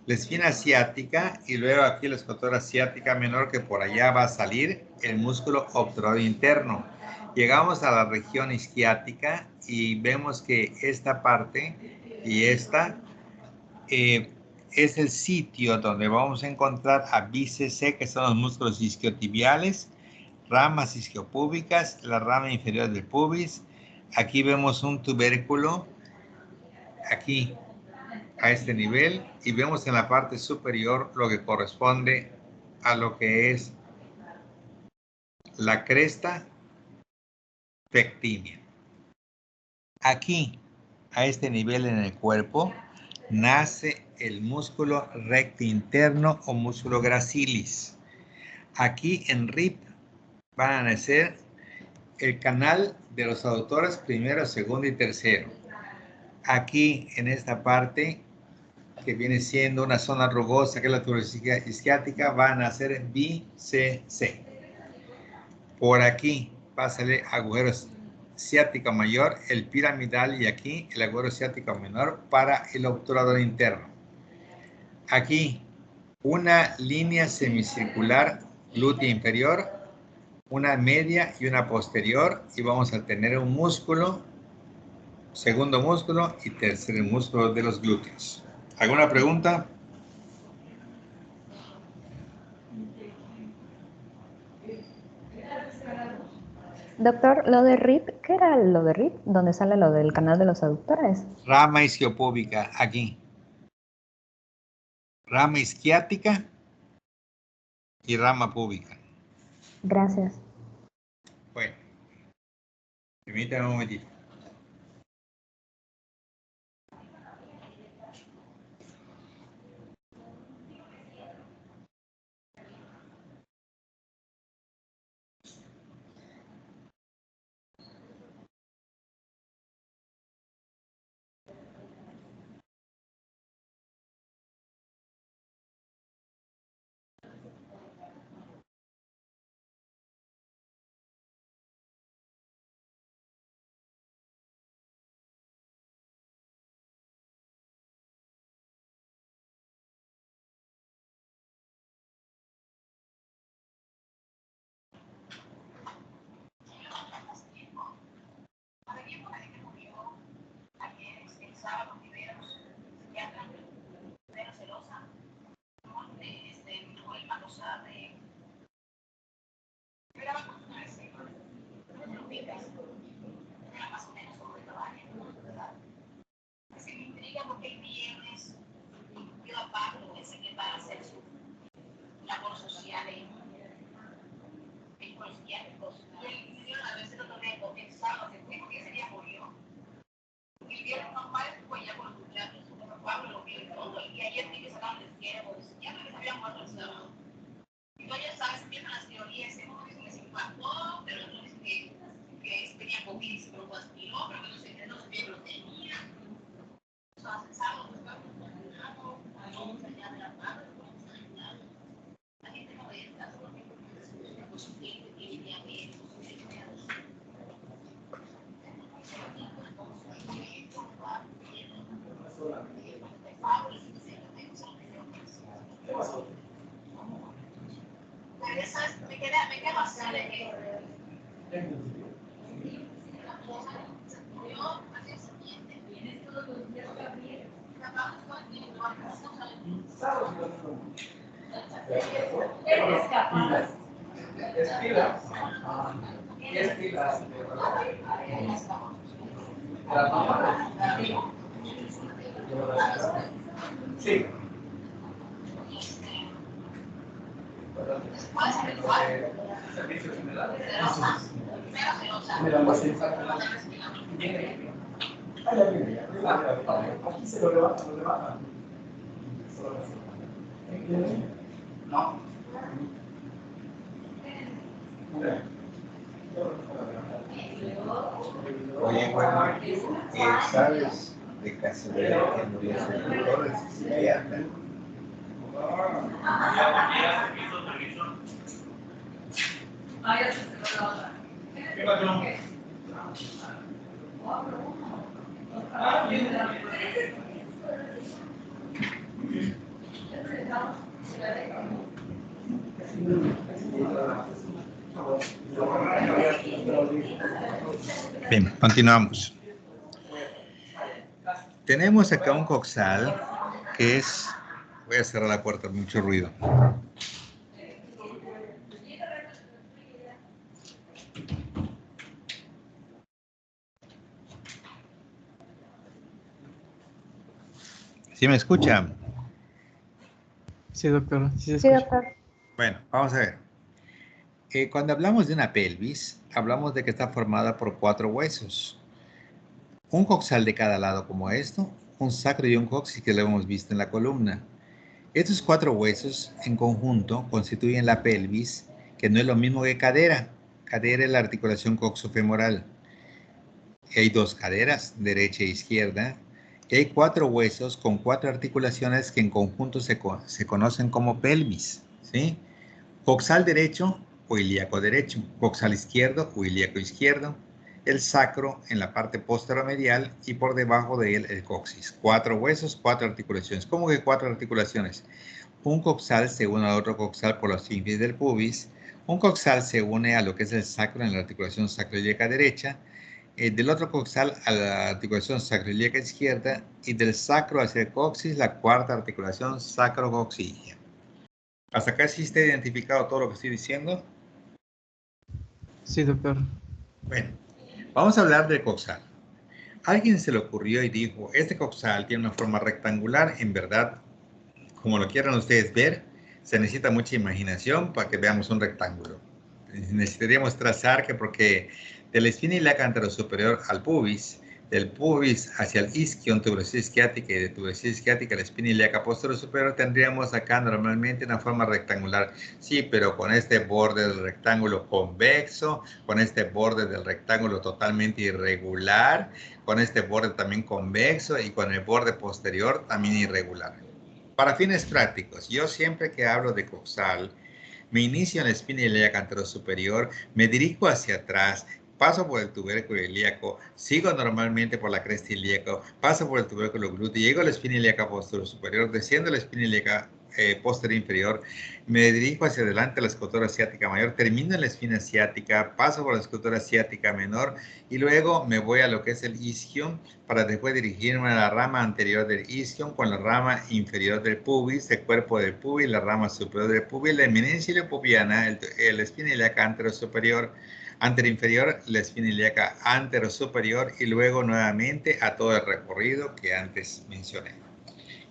La espina asiática y luego aquí la escotora asiática menor, que por allá va a salir el músculo obturador interno. Llegamos a la región isquiática y vemos que esta parte y esta es el sitio donde vamos a encontrar a BCC, que son los músculos isquiotibiales, ramas isquiopúbicas, la rama inferior del pubis. Aquí vemos un tubérculo, aquí, a este nivel, y vemos en la parte superior lo que corresponde a lo que es la cresta pectínea. Aquí, a este nivel en el cuerpo, nace el músculo recto interno o músculo gracilis. Aquí en RIP van a nacer el canal de los aductores primero, segundo y tercero. Aquí en esta parte, que viene siendo una zona rugosa, que es la tuberosidad isquiática, van a nacer BCC. Por aquí va a salir agujero ciático mayor, el piramidal, y aquí el agujero ciático menor para el obturador interno. Aquí una línea semicircular glútea inferior, una media y una posterior, y vamos a tener un músculo, segundo músculo y tercer músculo de los glúteos. ¿Alguna pregunta? Doctor, lo de RIP, ¿qué era lo de RIP? ¿Dónde sale lo del canal de los aductores? Rama isquiopúbica, aquí. Rama isquiática y rama púbica. Gracias. Bueno, permítame un momentito. Sí. Servicios generales. Aquí se lo levantan. No. Oye, bueno, ¿sabes de casualidad que murió su doctor, el psiquiatra? ¿Qué pasó? Bien, continuamos. Tenemos acá un coxal que es Voy a cerrar la puerta, mucho ruido. ¿Sí me escuchan? Sí, doctor. Sí, Sí, doctor. Bueno, vamos a ver. Cuando hablamos de una pelvis, hablamos de que está formada por 4 huesos. Un coxal de cada lado como esto, un sacro y un coxis que lo hemos visto en la columna. Estos 4 huesos en conjunto constituyen la pelvis, que no es lo mismo que cadera. Cadera es la articulación coxofemoral. Hay 2 caderas, derecha e izquierda. Y hay 4 huesos con 4 articulaciones que en conjunto se conocen como pelvis, ¿sí? Coxal derecho o ilíaco derecho, coxal izquierdo o ilíaco izquierdo, el sacro en la parte posteromedial y por debajo de él el coxis. 4 huesos, 4 articulaciones. ¿Cómo que 4 articulaciones? Un coxal se une a otro coxal por los sínfisis del pubis. Un coxal se une a lo que es el sacro en la articulación sacroiliaca derecha. Del otro coxal a la articulación sacroiliaca izquierda y del sacro hacia el coxis la cuarta articulación sacrocoxígea. ¿Hasta acá sí está identificado todo lo que estoy diciendo? Sí, doctor. Bueno, vamos a hablar del coxal. Alguien se le ocurrió y dijo, este coxal tiene una forma rectangular. En verdad, como lo quieran ustedes ver, se necesita mucha imaginación para que veamos un rectángulo. Necesitaríamos trazar que porque de la espina ilíaca anterosuperior al pubis, del pubis hacia el isquion, tuberosidad isquiática, y de tuberosidad isquiática a la espina ilíaca posterior-superior, tendríamos acá normalmente una forma rectangular. Sí, pero con este borde del rectángulo convexo, con este borde del rectángulo totalmente irregular, con este borde también convexo y con el borde posterior también irregular. Para fines prácticos, yo siempre que hablo de coxal, me inicio en la espina ilíaca anterosuperior, me dirijo hacia atrás, paso por el tubérculo ilíaco, sigo normalmente por la cresta ilíaca, paso por el tubérculo glúteo, llego a la espina ilíaca posterior superior, desciendo la espina ilíaca posterior inferior, me dirijo hacia adelante a la escotora ciática mayor, termino en la espina ciática, paso por la escotora ciática menor y luego me voy a lo que es el isquion para después dirigirme a la rama anterior del isquion con la rama inferior del pubis, el cuerpo del pubis, la rama superior del pubis, la eminencia iliopubiana, la espina ilíaca anterosuperior, anteroinferior, la espina ilíaca anterosuperior y luego nuevamente a todo el recorrido que antes mencioné.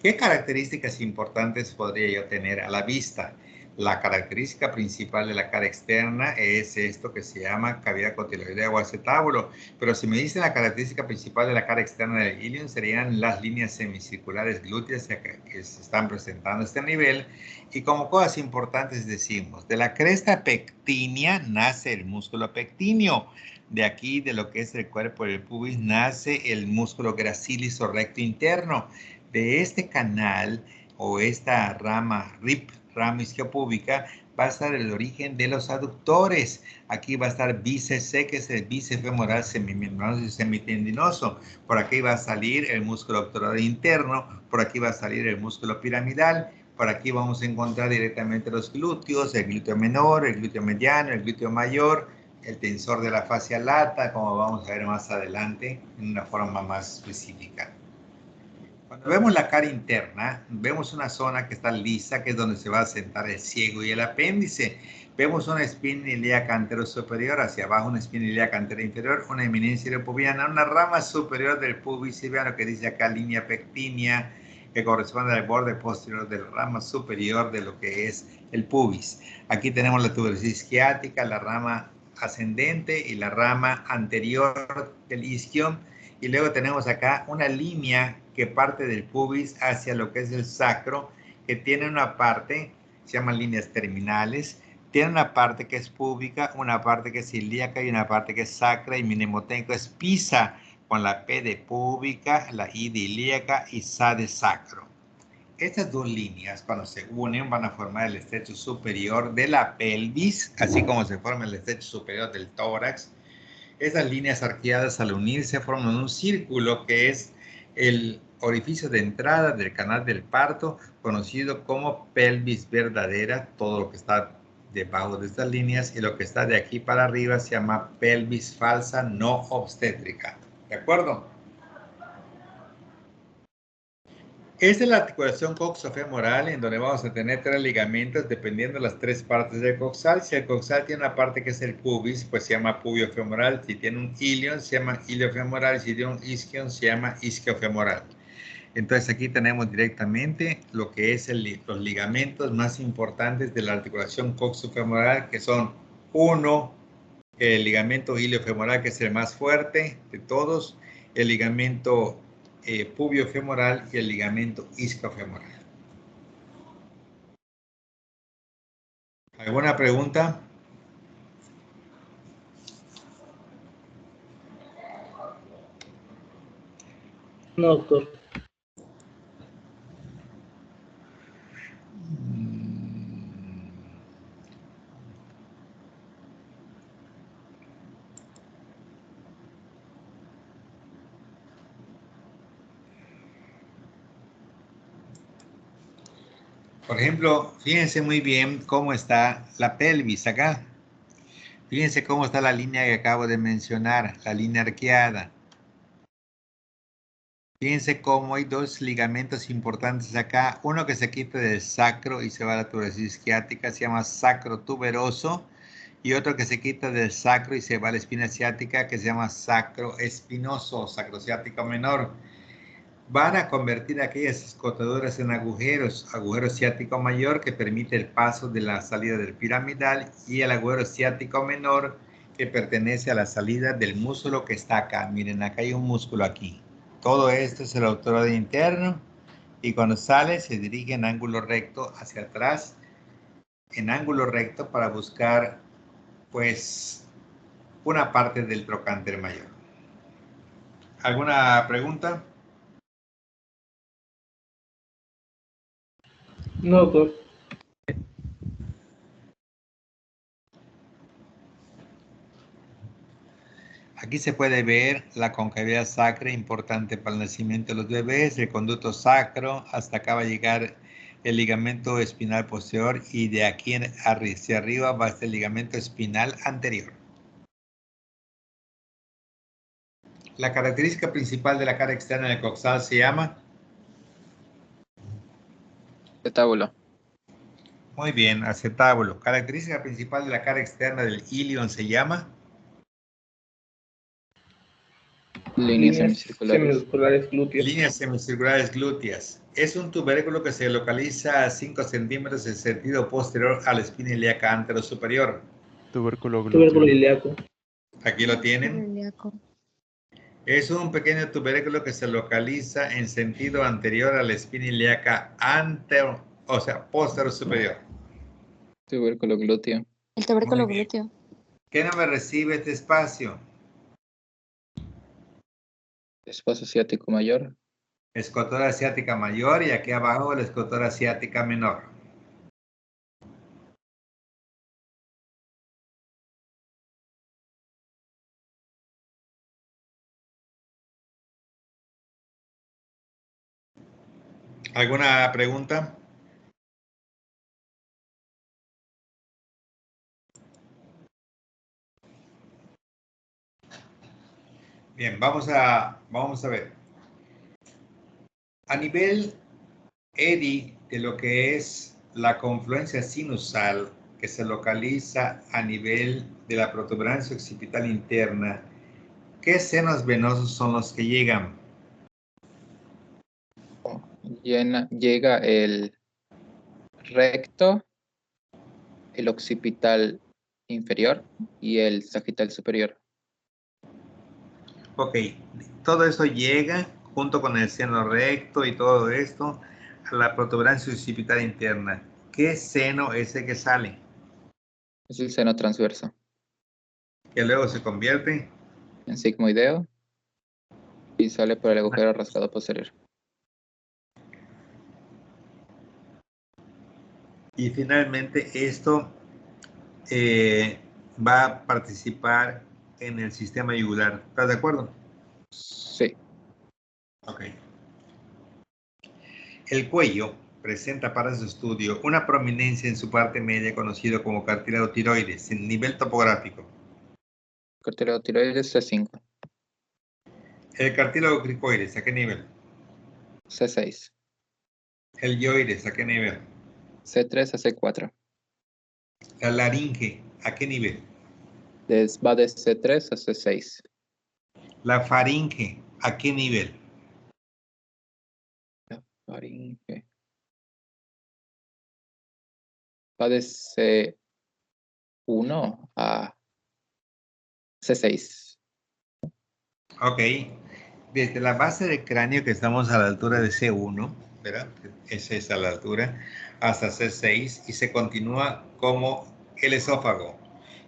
¿Qué características importantes podría yo tener a la vista? La característica principal de la cara externa es esto que se llama cavidad cotiloidea o acetábulo. Pero si me dicen la característica principal de la cara externa del ilion serían las líneas semicirculares glúteas que se están presentando a este nivel. Y como cosas importantes decimos, de la cresta pectínea nace el músculo pectíneo. De aquí, de lo que es el cuerpo del pubis, nace el músculo gracilis o recto interno. De este canal o esta rama RIP, rama isquiopúbica, va a estar el origen de los aductores. Aquí va a estar bíceps C, que es el bíceps femoral semimembranoso y semitendinoso. Por aquí va a salir el músculo obturador interno. Por aquí va a salir el músculo piramidal. Por aquí vamos a encontrar directamente los glúteos, el glúteo menor, el glúteo mediano, el glúteo mayor, el tensor de la fascia lata, como vamos a ver más adelante en una forma más específica. Cuando vemos la cara interna, vemos una zona que está lisa, que es donde se va a sentar el ciego y el apéndice. Vemos una espina ilíaca anterosuperior, hacia abajo una espina ilíaca anteroinferior, una eminencia iliopubiana, una rama superior del pubis, y vean lo que dice acá, línea pectínea, que corresponde al borde posterior de la rama superior de lo que es el pubis. Aquí tenemos la tuberosidad isquiática, la rama ascendente y la rama anterior del isquion. Y luego tenemos acá una línea que parte del pubis hacia lo que es el sacro, que tiene una parte, se llaman líneas terminales, tiene una parte que es púbica, una parte que es ilíaca y una parte que es sacra, y mi mnemotécnico es pisa, con la P de púbica, la I de ilíaca y SA de sacro. Estas dos líneas, cuando se unen, van a formar el estrecho superior de la pelvis, así como se forma el estrecho superior del tórax. Esas líneas arqueadas al unirse forman un círculo que es el orificio de entrada del canal del parto, conocido como pelvis verdadera. Todo lo que está debajo de estas líneas y lo que está de aquí para arriba se llama pelvis falsa no obstétrica. ¿De acuerdo? Esta es la articulación coxofemoral en donde vamos a tener 3 ligamentos dependiendo de las 3 partes del coxal. Si el coxal tiene una parte que es el pubis, pues se llama pubiofemoral. Si tiene un ilion, se llama iliofemoral. Si tiene un isquion, se llama isquiofemoral. Entonces aquí tenemos directamente lo que es los ligamentos más importantes de la articulación coxofemoral, que son 1, el ligamento iliofemoral, que es el más fuerte de todos, el ligamento pubiofemoral y el ligamento isquiofemoral. ¿Alguna pregunta? No, doctor. Por ejemplo, fíjense muy bien cómo está la pelvis acá. Fíjense cómo está la línea que acabo de mencionar, la línea arqueada. Fíjense cómo hay 2 ligamentos importantes acá. Uno que se quita del sacro y se va a la tuberosis isquiática, se llama sacro tuberoso. Y otro que se quita del sacro y se va a la espina ciática, que se llama sacro espinoso, sacrociático menor. Van a convertir aquellas escotaduras en agujeros, agujero ciático mayor que permite el paso de la salida del piramidal y el agujero ciático menor que pertenece a la salida del músculo que está acá. Miren, acá hay un músculo aquí. Todo esto es el octógono interno y cuando sale se dirige en ángulo recto hacia atrás, en ángulo recto para buscar pues una parte del trocánter mayor. ¿Alguna pregunta? No, doctor. Aquí se puede ver la concavidad sacra, importante para el nacimiento de los bebés, el conducto sacro, hasta acá va a llegar el ligamento espinal posterior y de aquí hacia arriba va a estar el ligamento espinal anterior. La característica principal de la cara externa del coxal se llama Acetábulo. Muy bien, acetábulo. Característica principal de la cara externa del ilion se llama Líneas semicirculares glúteas. Líneas semicirculares glúteas. Es un tubérculo que se localiza a 5 centímetros en sentido posterior a la espina ilíaca anterosuperior. Tubérculo glúteo. Tubérculo ilíaco. Aquí lo tienen. Es un pequeño tubérculo que se localiza en sentido anterior a la espina ilíaca posterior superior. Tubérculo glúteo. El tubérculo glúteo. ¿Qué nombre recibe este espacio? Espacio ciático mayor. Escotora asiática mayor y aquí abajo la escotora asiática menor. ¿Alguna pregunta? Bien, vamos a ver. A nivel EDI de lo que es la confluencia sinusal que se localiza a nivel de la protuberancia occipital interna, ¿qué senos venosos son los que llegan? Llega el recto, el occipital inferior y el sagital superior. Ok, todo eso llega junto con el seno recto y todo esto a la protuberancia occipital interna. ¿Qué seno es el que sale? Es el seno transverso. Que luego se convierte en sigmoideo y sale por el agujero rasgado posterior. Y finalmente esto va a participar en el sistema yugular. ¿Estás de acuerdo? Sí. Ok. El cuello presenta para su estudio una prominencia en su parte media conocido como cartílago tiroides en nivel topográfico. Cartílago tiroides C5. El cartílago cricoides, ¿a qué nivel? C6. El yoides, ¿a qué nivel? C3 a C4. La laringe, ¿a qué nivel? Va de C3 a C6. La faringe, ¿a qué nivel? La faringe. Va de C1 a C6. Ok. Desde la base del cráneo, que estamos a la altura de C1, ¿verdad? Esa es a la altura, hasta C6, y se continúa como el esófago.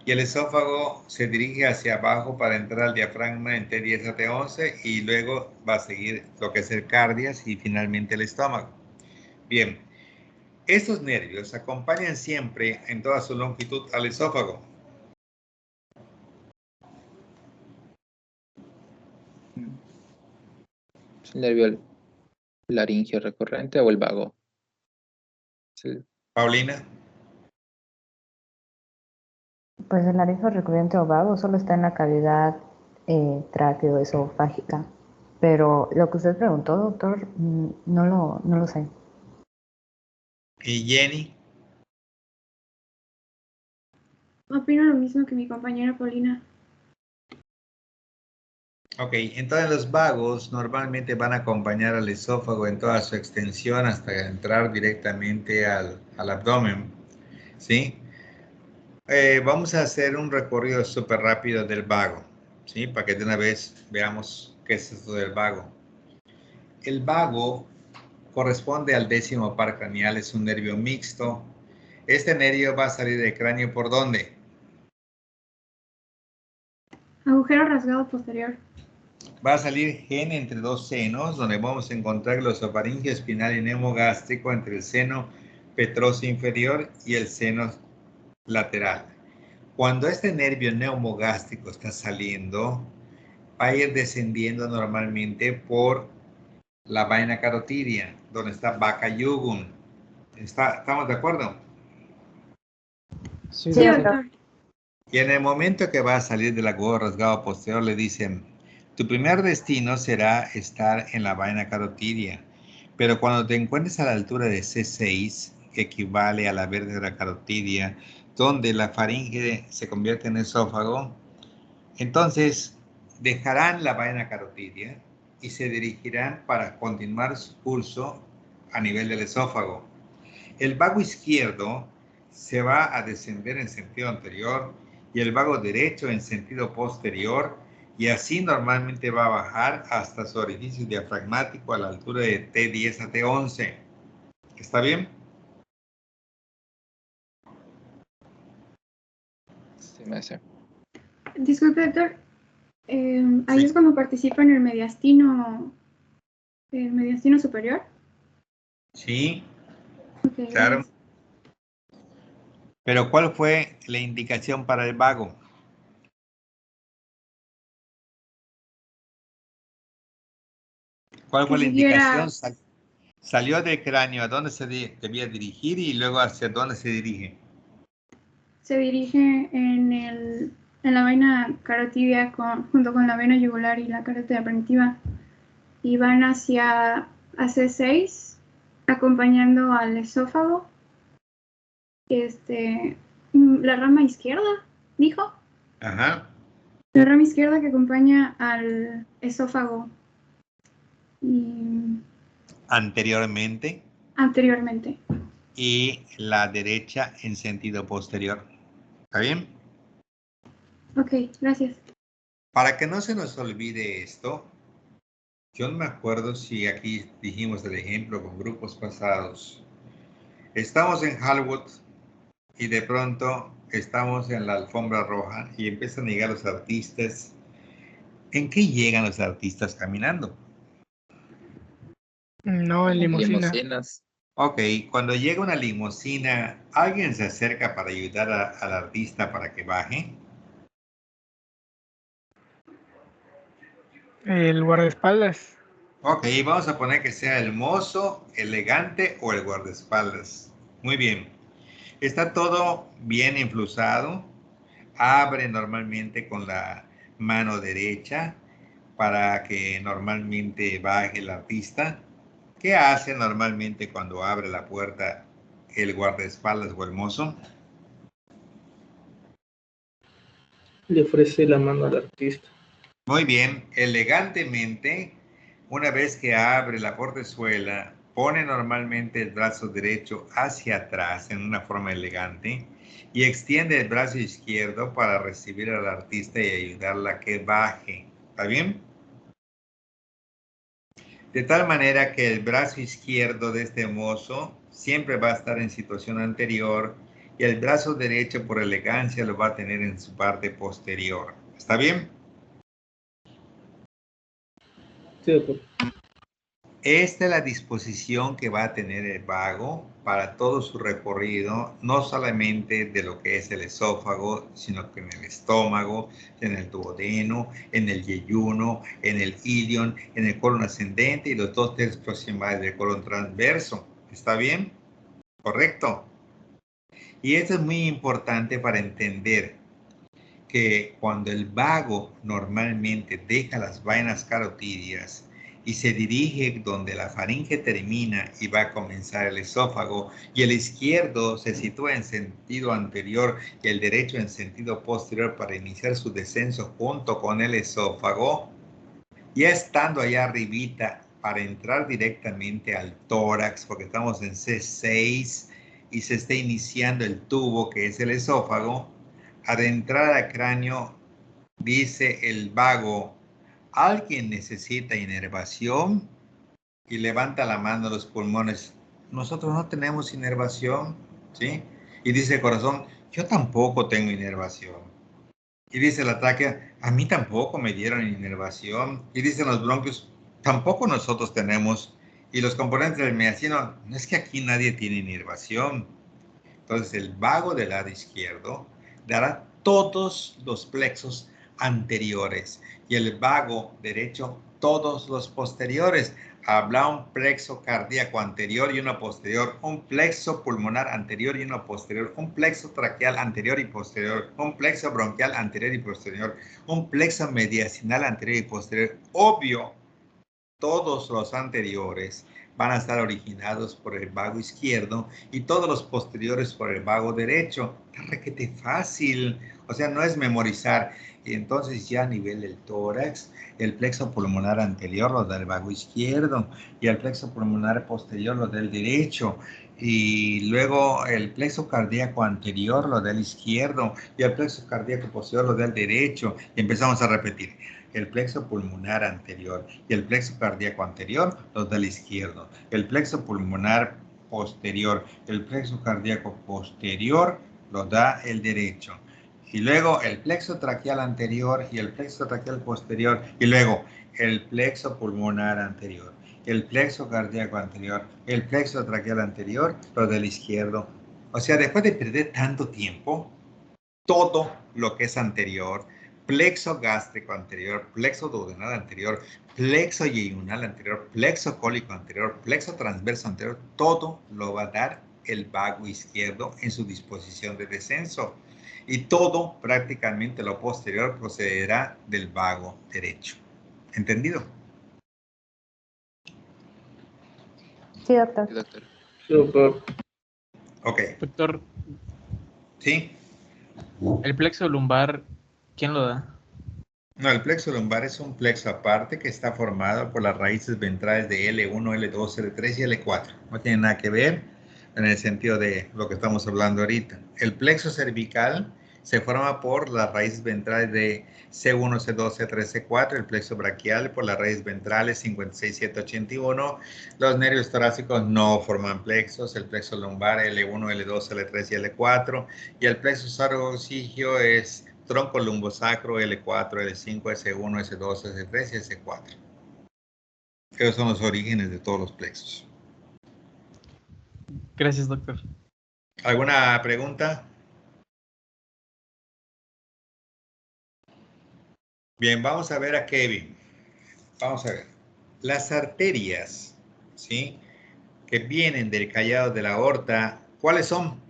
Y el esófago se dirige hacia abajo para entrar al diafragma en T10 a T11, y luego va a seguir lo que es el cardias y finalmente el estómago. Bien, estos nervios acompañan siempre en toda su longitud al esófago. ¿Es el nervio laringio recurrente o el vago? Sí. Paulina. Pues el laringio recurrente o vago solo está en la cavidad tráqueo-esofágica. Pero lo que usted preguntó, doctor, no lo sé. ¿Y Jenny? Opino lo mismo que mi compañera Paulina. Ok, entonces los vagos normalmente van a acompañar al esófago en toda su extensión hasta entrar directamente al abdomen, ¿sí? Vamos a hacer un recorrido súper rápido del vago, ¿sí? Para que de una vez veamos qué es esto del vago. El vago corresponde al 10º par craneal, es un nervio mixto. Este nervio va a salir del cráneo, ¿por dónde? Agujero rasgado posterior. Va a salir gen entre dos senos, donde vamos a encontrar el osofaringio espinal y neumogástrico entre el seno petroso inferior y el seno lateral. Cuando este nervio neumogástrico está saliendo, va a ir descendiendo normalmente por la vaina carotidia, donde está vaca yugum. ¿Estamos de acuerdo? Sí, doctor. Y en el momento que va a salir del agujero rasgado posterior, le dicen: tu primer destino será estar en la vaina carotidia, pero cuando te encuentres a la altura de C6, que equivale a la vértebra carotidia, donde la faringe se convierte en esófago, entonces dejarán la vaina carotidia y se dirigirán para continuar su curso a nivel del esófago. El vago izquierdo se va a descender en sentido anterior y el vago derecho en sentido posterior, y así normalmente va a bajar hasta su orificio diafragmático a la altura de T10 a T11. ¿Está bien? Sí, me hace. Disculpe, doctor. Ahí es cuando participa en el mediastino superior. Sí, Okay, claro. gracias. Pero ¿cuál fue la indicación para el vago? ¿Cuál fue la indicación? Salió del cráneo, ¿a dónde se debía dirigir y luego hacia dónde se dirige? Se dirige en la vaina carotidia junto con la vena yugular y la carótida primitiva, y van hacia C6 acompañando al esófago. La rama izquierda, dijo. Ajá. La rama izquierda que acompaña al esófago. Y Anteriormente. anteriormente. Y la derecha en sentido posterior. ¿Está bien? Ok, gracias. Para que no se nos olvide esto, yo no me acuerdo si aquí dijimos el ejemplo con grupos pasados. Estamos en Hollywood y de pronto estamos en la alfombra roja y empiezan a llegar los artistas. ¿En qué llegan los artistas caminando? No, en limusina. Limusinas. Ok, cuando llega una limusina, ¿alguien se acerca para ayudar al artista para que baje? El guardaespaldas. Ok, vamos a poner que sea el mozo, elegante o el guardaespaldas. Muy bien. Está todo bien influsado. Abre normalmente con la mano derecha para que normalmente baje el artista. ¿Qué hace normalmente cuando abre la puerta el guardaespaldas o el mozo? Le ofrece la mano al artista. Muy bien, elegantemente, una vez que abre la portezuela, pone normalmente el brazo derecho hacia atrás en una forma elegante y extiende el brazo izquierdo para recibir al artista y ayudarla a que baje. ¿Está bien? De tal manera que el brazo izquierdo de este mozo siempre va a estar en situación anterior y el brazo derecho por elegancia lo va a tener en su parte posterior. ¿Está bien? Sí, doctor. Esta es la disposición que va a tener el vago para todo su recorrido, no solamente de lo que es el esófago, sino que en el estómago, en el duodeno, en el yeyuno, en el ilion, en el colon ascendente y los 2 tercios proximales del colon transverso. ¿Está bien? ¿Correcto? Y esto es muy importante para entender que cuando el vago normalmente deja las vainas carotidias y se dirige donde la faringe termina y va a comenzar el esófago, y el izquierdo se sitúa en sentido anterior y el derecho en sentido posterior para iniciar su descenso junto con el esófago, ya estando allá arribita para entrar directamente al tórax, porque estamos en C6 y se está iniciando el tubo que es el esófago, al entrar al cráneo, dice el vago, ¿alguien necesita inervación? Y levanta la mano a los pulmones. Nosotros no tenemos inervación, ¿sí? Y dice el corazón, yo tampoco tengo inervación. Y dice la tráquea, a mí tampoco me dieron inervación. Y dicen los bronquios, tampoco nosotros tenemos. Y los componentes del mediastino, no es que aquí nadie tiene inervación. Entonces el vago del lado izquierdo dará todos los plexos anteriores y el vago derecho todos los posteriores. Habrá un plexo cardíaco anterior y uno posterior, un plexo pulmonar anterior y uno posterior, un plexo traqueal anterior y posterior, un plexo bronquial anterior y posterior, un plexo mediastinal anterior y posterior. Obvio, todos los anteriores van a estar originados por el vago izquierdo y todos los posteriores por el vago derecho. Está requete fácil, o sea, no es memorizar. Y entonces ya a nivel del tórax, el plexo pulmonar anterior lo da el vago izquierdo y el plexo pulmonar posterior lo da el derecho. Y luego el plexo cardíaco anterior lo da el izquierdo y el plexo cardíaco posterior lo da el derecho. Y empezamos a repetir. El plexo pulmonar anterior y el plexo cardíaco anterior los da el izquierdo. El plexo pulmonar posterior, el plexo cardíaco posterior los da el derecho. Y luego el plexo traqueal anterior y el plexo traqueal posterior. Y luego el plexo pulmonar anterior, el plexo cardíaco anterior, el plexo traqueal anterior, los del izquierdo. O sea, después de perder tanto tiempo, todo lo que es anterior, plexo gástrico anterior, plexo duodenal anterior, plexo yeyunal anterior, plexo cólico anterior, plexo transverso anterior, todo lo va a dar el vago izquierdo en su disposición de descenso. Y todo, prácticamente lo posterior, procederá del vago derecho. ¿Entendido? Sí, doctor. Sí, doctor. Sí, doctor. Ok. Doctor, ¿Sí? el plexo lumbar, ¿quién lo da? No, el plexo lumbar es un plexo aparte que está formado por las raíces ventrales de L1, L2, L3 y L4. No tiene nada que ver en el sentido de lo que estamos hablando ahorita. El plexo cervical se forma por las raíces ventrales de C1, C2, C3, C4, el plexo braquial por las raíces ventrales 56, 7, 81. Los nervios torácicos no forman plexos, el plexo lumbar L1, L2, L3 y L4, y el plexo sarcocigio es tronco lumbosacro L4, L5, S1, S2, S3 y S4. Esos son los orígenes de todos los plexos. Gracias, doctor. ¿Alguna pregunta? Bien, vamos a ver a Kevin. Vamos a ver. Las arterias, ¿sí?, que vienen del callado de la aorta, ¿cuáles son?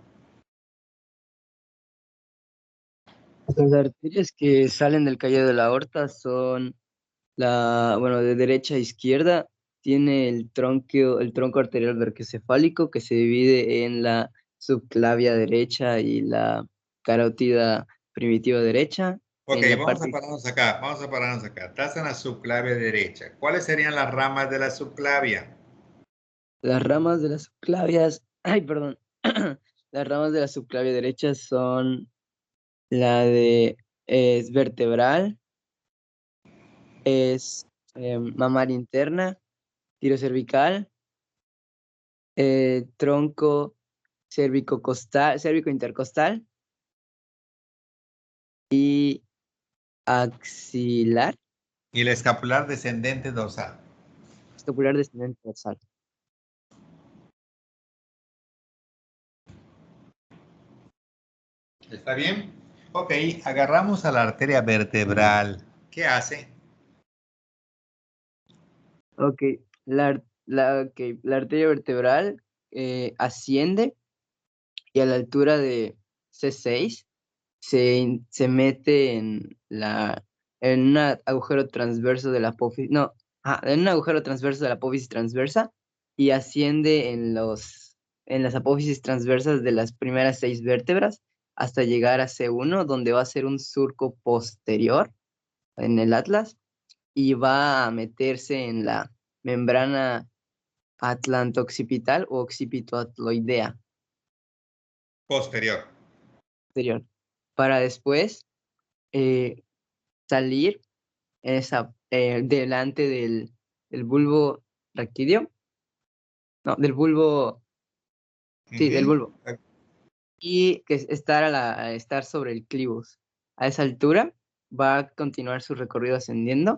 Las arterias que salen del callado de la aorta son bueno, de derecha a izquierda, tiene el tronco arterial brachiocefálico que se divide en la subclavia derecha y la carótida primitiva derecha. Ok, En la vamos a parte, pararnos acá, vamos a pararnos acá. Estás en la subclavia derecha. ¿Cuáles serían las ramas de la subclavia? las ramas de las subclavias, ay, perdón, las ramas de la subclavia derecha son la de es vertebral, es mamaria interna, tirocervical, tronco cérvico intercostal y axilar, Y el escapular descendente dorsal. escapular descendente dorsal. ¿Está bien? Ok, agarramos a la arteria vertebral. ¿Qué hace? Ok, la arteria vertebral asciende y a la altura de C6 se mete en un agujero transverso de la apófisis, no, en un agujero transverso de la apófisis transversa y asciende en las apófisis transversas de las primeras 6 vértebras hasta llegar a C1, donde va a ser un surco posterior en el atlas y va a meterse en la membrana atlanto-occipital o occipito-atloidea Posterior. posterior, para después eh, salir delante del bulbo raquídeo, no, del bulbo, sí, del bulbo, y que estar sobre el clivus. A esa altura va a continuar su recorrido ascendiendo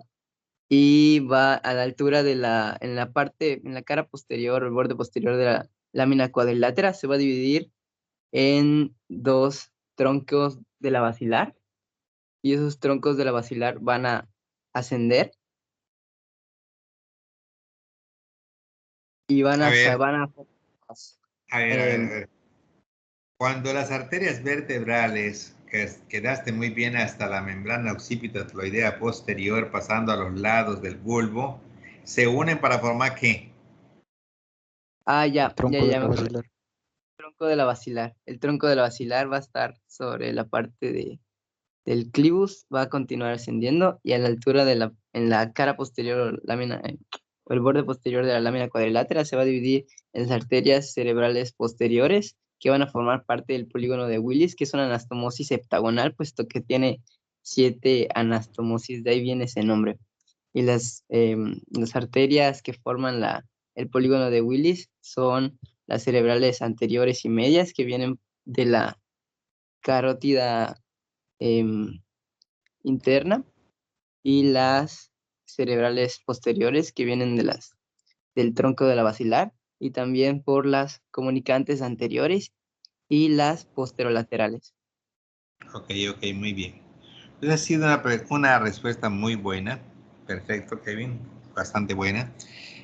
y va a la altura en la cara posterior, el borde posterior de la lámina cuadrilátera, se va a dividir en 2 troncos de la basilar y esos troncos de la basilar van a ascender y van A a, ver, van a a ver, a ver, a ver. Cuando las arterias vertebrales, que quedaste muy bien hasta la membrana occipito-atloidea posterior, pasando a los lados del bulbo, se unen para formar ¿qué? ya Tronco me de la acordé. basilar. Tronco de la basilar. El tronco de la basilar va a estar sobre la parte del clivus, va a continuar ascendiendo y a la altura en la cara posterior, o el borde posterior de la lámina cuadrilátera se va a dividir en las arterias cerebrales posteriores que van a formar parte del polígono de Willis, que es una anastomosis heptagonal, puesto que tiene 7 anastomosis, de ahí viene ese nombre. Y las arterias que forman el polígono de Willis son las cerebrales anteriores y medias, que vienen de la carótida interna, y las cerebrales posteriores, que vienen del tronco de la basilar, y también por las comunicantes anteriores y las posterolaterales. Ok, ok, muy bien. Pues ha sido una respuesta muy buena. Perfecto, Kevin. Bastante buena.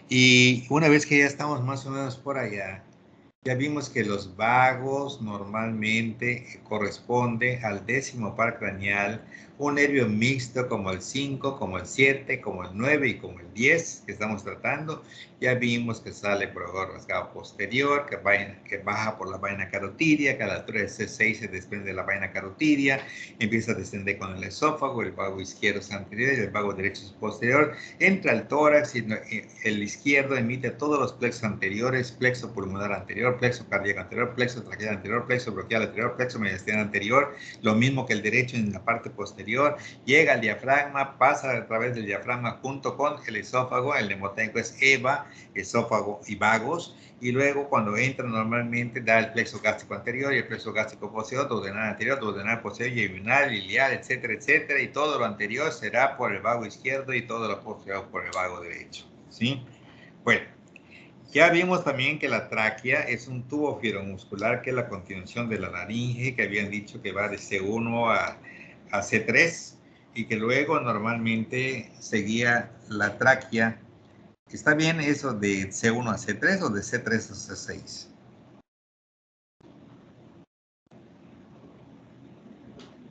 Y una vez que ya estamos más o menos por allá, ya vimos que los vagos normalmente corresponde al 10º par craneal, un nervio mixto como el 5, como el 7, como el 9 y como el 10 que estamos tratando. Ya vimos que sale por el rasgado posterior, que baja por la vaina carotidia, que a la altura de C6 se desprende de la vaina carotidia, empieza a descender con el esófago, el vago izquierdo es anterior y el vago derecho es posterior, entra al tórax y el izquierdo emite todos los plexos anteriores, plexo pulmonar anterior, plexo cardíaco anterior, plexo traqueal anterior, plexo braquial anterior, plexo mediastino anterior, lo mismo que el derecho en la parte posterior, llega al diafragma, pasa a través del diafragma junto con el esófago, el nemotenco es EVA, esófago y vagos, y luego cuando entra normalmente da el plexo gástrico anterior y el plexo gástrico posterior, duodenal anterior, duodenal posterior, yeyunal, iliar, etcétera, etcétera, y todo lo anterior será por el vago izquierdo y todo lo posterior por el vago derecho, ¿sí? Bueno, ya vimos también que la tráquea es un tubo fibromuscular que es la continuación de la laringe, que habían dicho que va de C1 a C3 y que luego normalmente seguía la tráquea. ¿Está bien eso de C1 a C3 o de C3 a C6?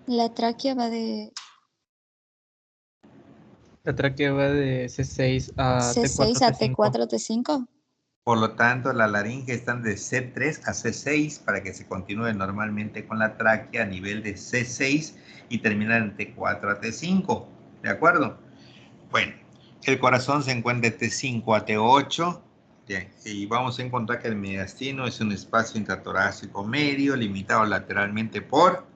La tráquea va de... La tráquea va de C6 a T4, C6 a T5. T4, T5. Por lo tanto, la laringe están de C3 a C6 para que se continúe normalmente con la tráquea a nivel de C6 y terminar en T4 a T5. ¿De acuerdo? Bueno, el corazón se encuentra de T5 a T8. Bien, y vamos a encontrar que el mediastino es un espacio intratorácico medio limitado lateralmente por...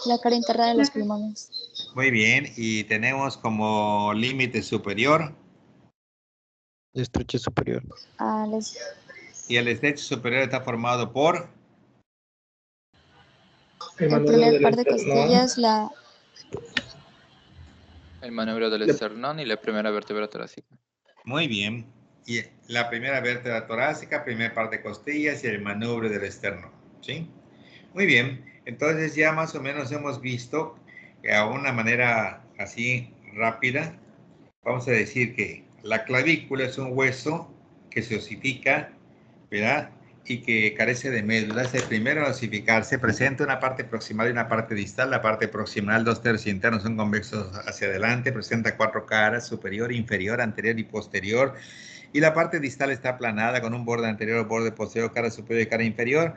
La cara interna de los pulmones. Muy bien, y tenemos como límite superior. El estrecho superior. Y el estrecho superior está formado por... El primer par de costillas, El manubrio del esternón y la primera vértebra torácica. Muy bien. Y la primera vértebra torácica, primer par de costillas y el manubrio del esternón. ¿Sí? Muy bien. Entonces ya más o menos hemos visto que a una manera así rápida, vamos a decir que la clavícula es un hueso que se osifica, ¿verdad? Y que carece de médula. El primero en osificarse presenta una parte proximal y una parte distal. La parte proximal, 2/3 internos son convexos hacia adelante, presenta 4 caras, superior, inferior, anterior y posterior. Y la parte distal está aplanada con un borde anterior, borde posterior, cara superior y cara inferior.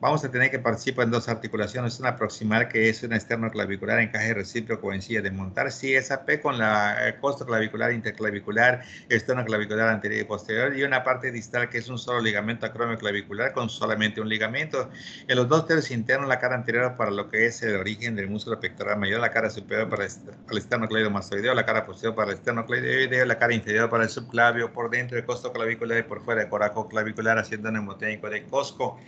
Vamos a tener que participar en 2 articulaciones, una proximal que es una esternoclavicular, encaje recíproco en silla de montar, CSAP con la costoclavicular, interclavicular, esternoclavicular anterior y posterior, y una parte distal que es un solo ligamento acromioclavicular con solamente un ligamento. En los 2/3 internos, la cara anterior para lo que es el origen del músculo pectoral mayor, la cara superior para el esternocleidomastoideo, la cara posterior para el esternocleidoideo, la cara inferior para el subclavio, por dentro el costoclavicular y por fuera el coracoclavicular, haciendo un hemotécnico de Cosco.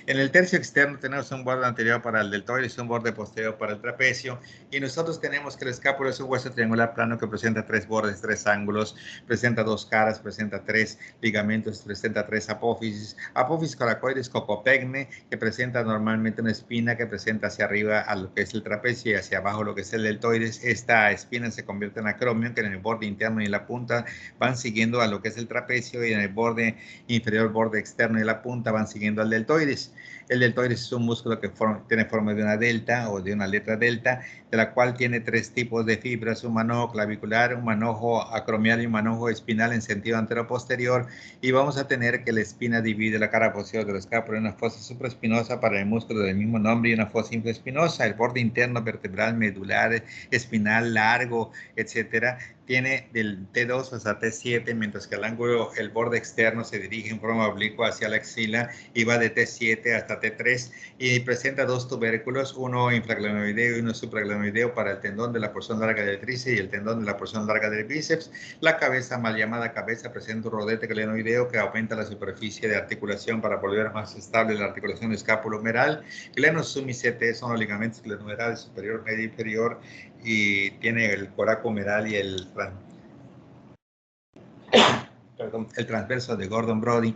En el tercio externo tenemos un borde anterior para el deltoides y un borde posterior para el trapecio. Y nosotros tenemos que el escápulo es un hueso triangular plano que presenta 3 bordes, 3 ángulos, presenta 2 caras, presenta 3 ligamentos, presenta 3 apófisis. Apófisis coracoides cocopegne, que presenta normalmente una espina que presenta hacia arriba a lo que es el trapecio y hacia abajo lo que es el deltoides. Esta espina se convierte en acromion, que en el borde interno y la punta van siguiendo a lo que es el trapecio, y en el borde inferior, borde externo y la punta van siguiendo al deltoides. El deltoides es un músculo que tiene forma de una delta o de una letra delta, de la cual tiene 3 tipos de fibras: un manojo clavicular, un manojo acromial y un manojo espinal en sentido antero-posterior. Y vamos a tener que la espina divide la cara posterior del escápulo en una fosa supraespinosa para el músculo del mismo nombre y una fosa infraespinosa. El borde interno vertebral, medular, espinal, largo, etcétera, tiene del T2 hasta T7, mientras que el borde externo se dirige en forma oblicua hacia la axila y va de T7 hasta T3 y presenta 2 tubérculos, uno infraglenoideo y uno supraglenoideo para el tendón de la porción larga del tríceps y el tendón de la porción larga del bíceps. La cabeza, mal llamada cabeza, presenta un rodete glenoideo que aumenta la superficie de articulación para volver más estable la articulación escapulohumeral. Glenos sum y CT son los ligamentos glenohumerales superior, medio y inferior, y tiene el coraco humeral y el transverso de Gordon Brody.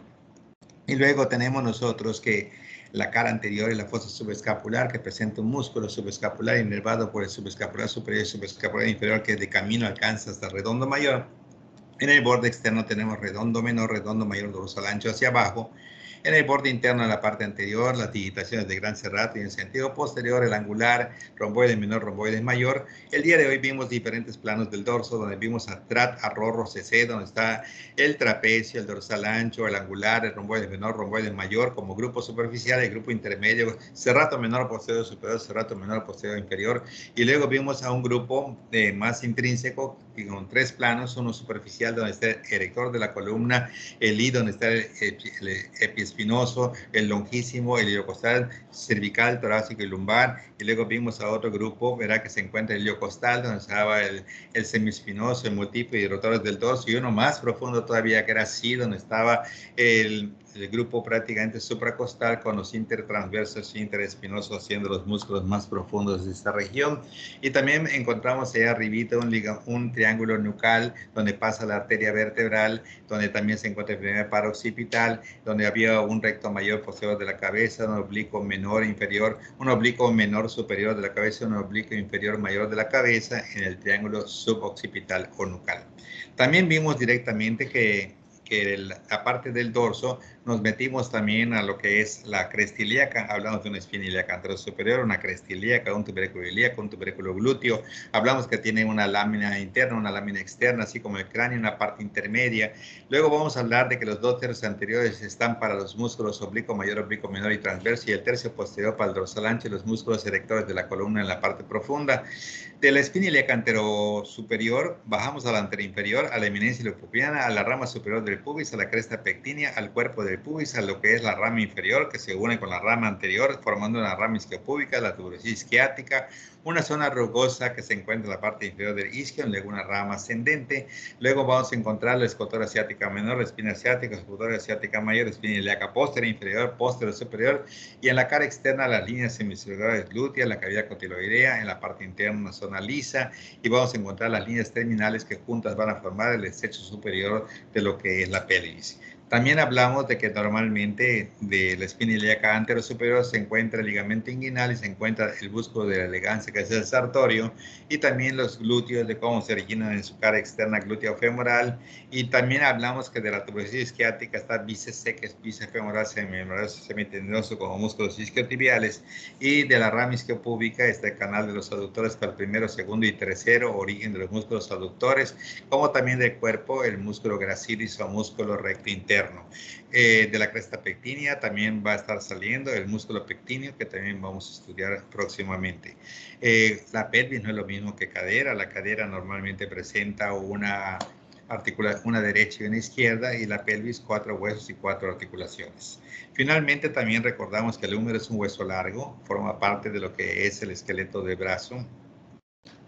Y luego tenemos nosotros que la cara anterior y la fosa subescapular, que presenta un músculo subescapular inervado por el subescapular superior y subescapular inferior, que de camino alcanza hasta el redondo mayor. En el borde externo tenemos redondo menor, redondo mayor, dorsal ancho hacia abajo. En el borde interno de la parte anterior, las digitaciones de gran cerrato, y en sentido posterior, el angular, romboide menor, romboide mayor. El día de hoy vimos diferentes planos del dorso, donde vimos a trat, arrorro, cc, donde está el trapecio, el dorsal ancho, el angular, el romboide menor, romboide mayor, como grupo superficial, el grupo intermedio, cerrato menor, posterior superior, cerrato menor, posterior inferior. Y luego vimos a un grupo más intrínseco, con 3 planos, uno superficial, donde está el erector de la columna, el I, donde está el epiespinoso, el longísimo, el iliocostal, cervical, torácico y lumbar. Y luego vimos a otro grupo, verá que se encuentra el iliocostal, donde estaba el semiespinoso, el multíplo y rotores del dorso, y uno más profundo todavía, que era así, donde estaba el grupo prácticamente supracostal con los intertransversos y interespinosos, siendo los músculos más profundos de esta región. Y también encontramos allá arribita un triángulo nucal donde pasa la arteria vertebral, donde también se encuentra el primer paro occipital, donde había un recto mayor posterior de la cabeza, un oblicuo menor inferior, un oblicuo menor superior de la cabeza, un oblicuo inferior mayor de la cabeza en el triángulo suboccipital o nucal. También vimos directamente que que la parte del dorso nos metimos también a lo que es la cresta ilíaca. Hablamos de una espina ilíaca anterior superior, una cresta ilíaca, un tubérculo ilíaco, un tubérculo glúteo. Hablamos que tiene una lámina interna, una lámina externa, así como el cráneo, una parte intermedia. Luego vamos a hablar de que los 2 tercios anteriores están para los músculos oblicuo mayor, oblicuo menor y transverso, y el tercio posterior para el dorsal ancho y los músculos erectores de la columna en la parte profunda. De la espina ilíaca anterosuperior, bajamos a la anteroinferior, a la eminencia iliopubiana, a la rama superior del pubis, a la cresta pectínea, al cuerpo del pubis, a lo que es la rama inferior, que se une con la rama anterior, formando una rama isquiopúbica, la tuberosidad isquiática, una zona rugosa que se encuentra en la parte inferior del isquio, luego una rama ascendente. Luego vamos a encontrar la escotora asiática menor, la espina asiática, la escotora asiática mayor, la espina ilíaca posterior, inferior, posterior, superior, y en la cara externa las líneas semicirculares glúteas, la cavidad cotiloidea, en la parte interna una zona lisa, y vamos a encontrar las líneas terminales que juntas van a formar el estrecho superior de lo que es la pelvis. También hablamos de que normalmente de la espina ilíaca anterosuperior se encuentra el ligamento inguinal y se encuentra el músculo de la elegancia, que es el sartorio, y también los glúteos, de cómo se originan en su cara externa glúteo femoral. Y también hablamos que de la tuberosidad isquiática está bíceps, que es bíceps femoral, semimembranoso, semitendinoso como músculos isquiotibiales, y de la rama isquiopúbica está el canal de los aductores para el primero, segundo y tercero, origen de los músculos aductores, como también del cuerpo el músculo gracilis o músculo recto interno. De la cresta pectínea también va a estar saliendo el músculo pectíneo, que también vamos a estudiar próximamente. La pelvis no es lo mismo que cadera. La cadera normalmente presenta una derecha y una izquierda, y la pelvis 4 huesos y 4 articulaciones. Finalmente también recordamos que el húmero es un hueso largo, forma parte de lo que es el esqueleto del brazo.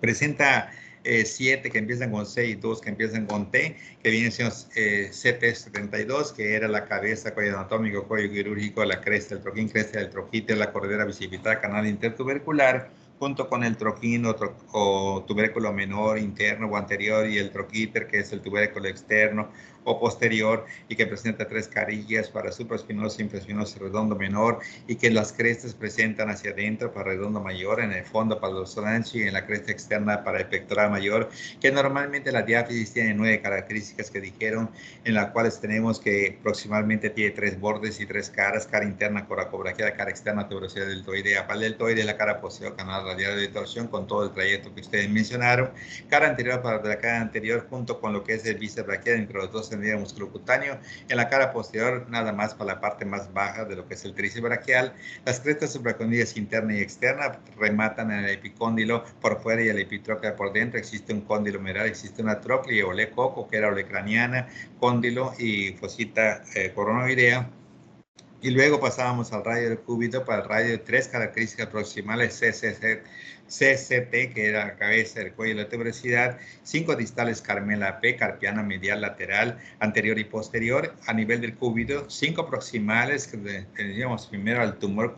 Presenta 7 que empiezan con C y 2 que empiezan con T, que vienen siendo CT72, que era la cabeza, cuello anatómico, cuello quirúrgico, la cresta, el troquín, cresta del troquíter, la cordera bicipital, canal intertubercular, junto con el troquín o tubérculo menor, interno o anterior, y el troquíter, que es el tubérculo externo o posterior, y que presenta 3 carillas para supraespinoso, infraespinoso y redondo menor, y que las crestas presentan hacia adentro para redondo mayor, en el fondo para el dorsal ancho y en la cresta externa para el pectoral mayor, que normalmente la diáfisis tiene 9 características que dijeron, en las cuales tenemos que aproximadamente tiene 3 bordes y 3 caras: cara interna, coracobraquial, cara externa, tuberosidad deltoidea, paldeltoide, la cara posterior, canal radial de torsión, con todo el trayecto que ustedes mencionaron, cara anterior para la cara anterior, junto con lo que es el bíceps braquial entre los dos tendidos musculocutáneo, en la cara posterior nada más para la parte más baja de lo que es el tríceps braquial. Las crestas supracondilias interna y externa rematan en el epicóndilo por fuera y el epitrócleo por dentro. Existe un cóndilo medular, existe una tróclea, ole coco, que era ole craniana, cóndilo y fosita coronoidea. Y luego pasábamos al radio del cúbito para el radio de 3 características proximales: CCT, que era la cabeza, el cuello y la tuberosidad; 5 distales carmela P, carpiana, medial, lateral, anterior y posterior. A nivel del cúbito, 5 proximales, que teníamos primero al tumor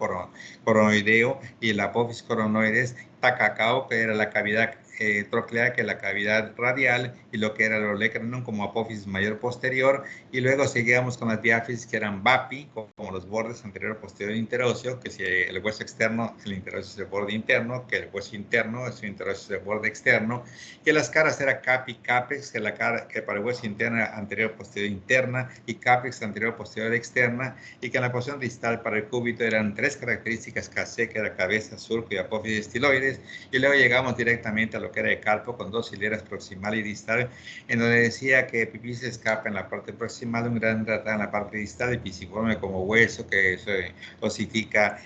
coronoideo y el apófisis coronoides; Tacacao, que era la cavidad troclear, que es la cavidad radial, y lo que era el olecranon como apófisis mayor posterior. Y luego seguíamos con las diáfisis, que eran BAPI, como los bordes anterior, posterior e interóseo, que si el hueso externo, el interóseo es el borde interno, que el hueso interno es el interóseo es el borde externo, que las caras era CAPI, CAPEX, que la cara que para el hueso interno era anterior, posterior, interna, y CAPEX anterior, posterior, externa, y que en la posición distal para el cúbito eran 3 características: KC, que era cabeza, surco y apófisis estiloides. Y luego llegamos directamente a lo que era el carpo, con 2 hileras proximal y distal, en donde decía que pipí se escapa en la parte proximal, un gran tratado en la parte distal, y pisiforme como hueso, que se osifica,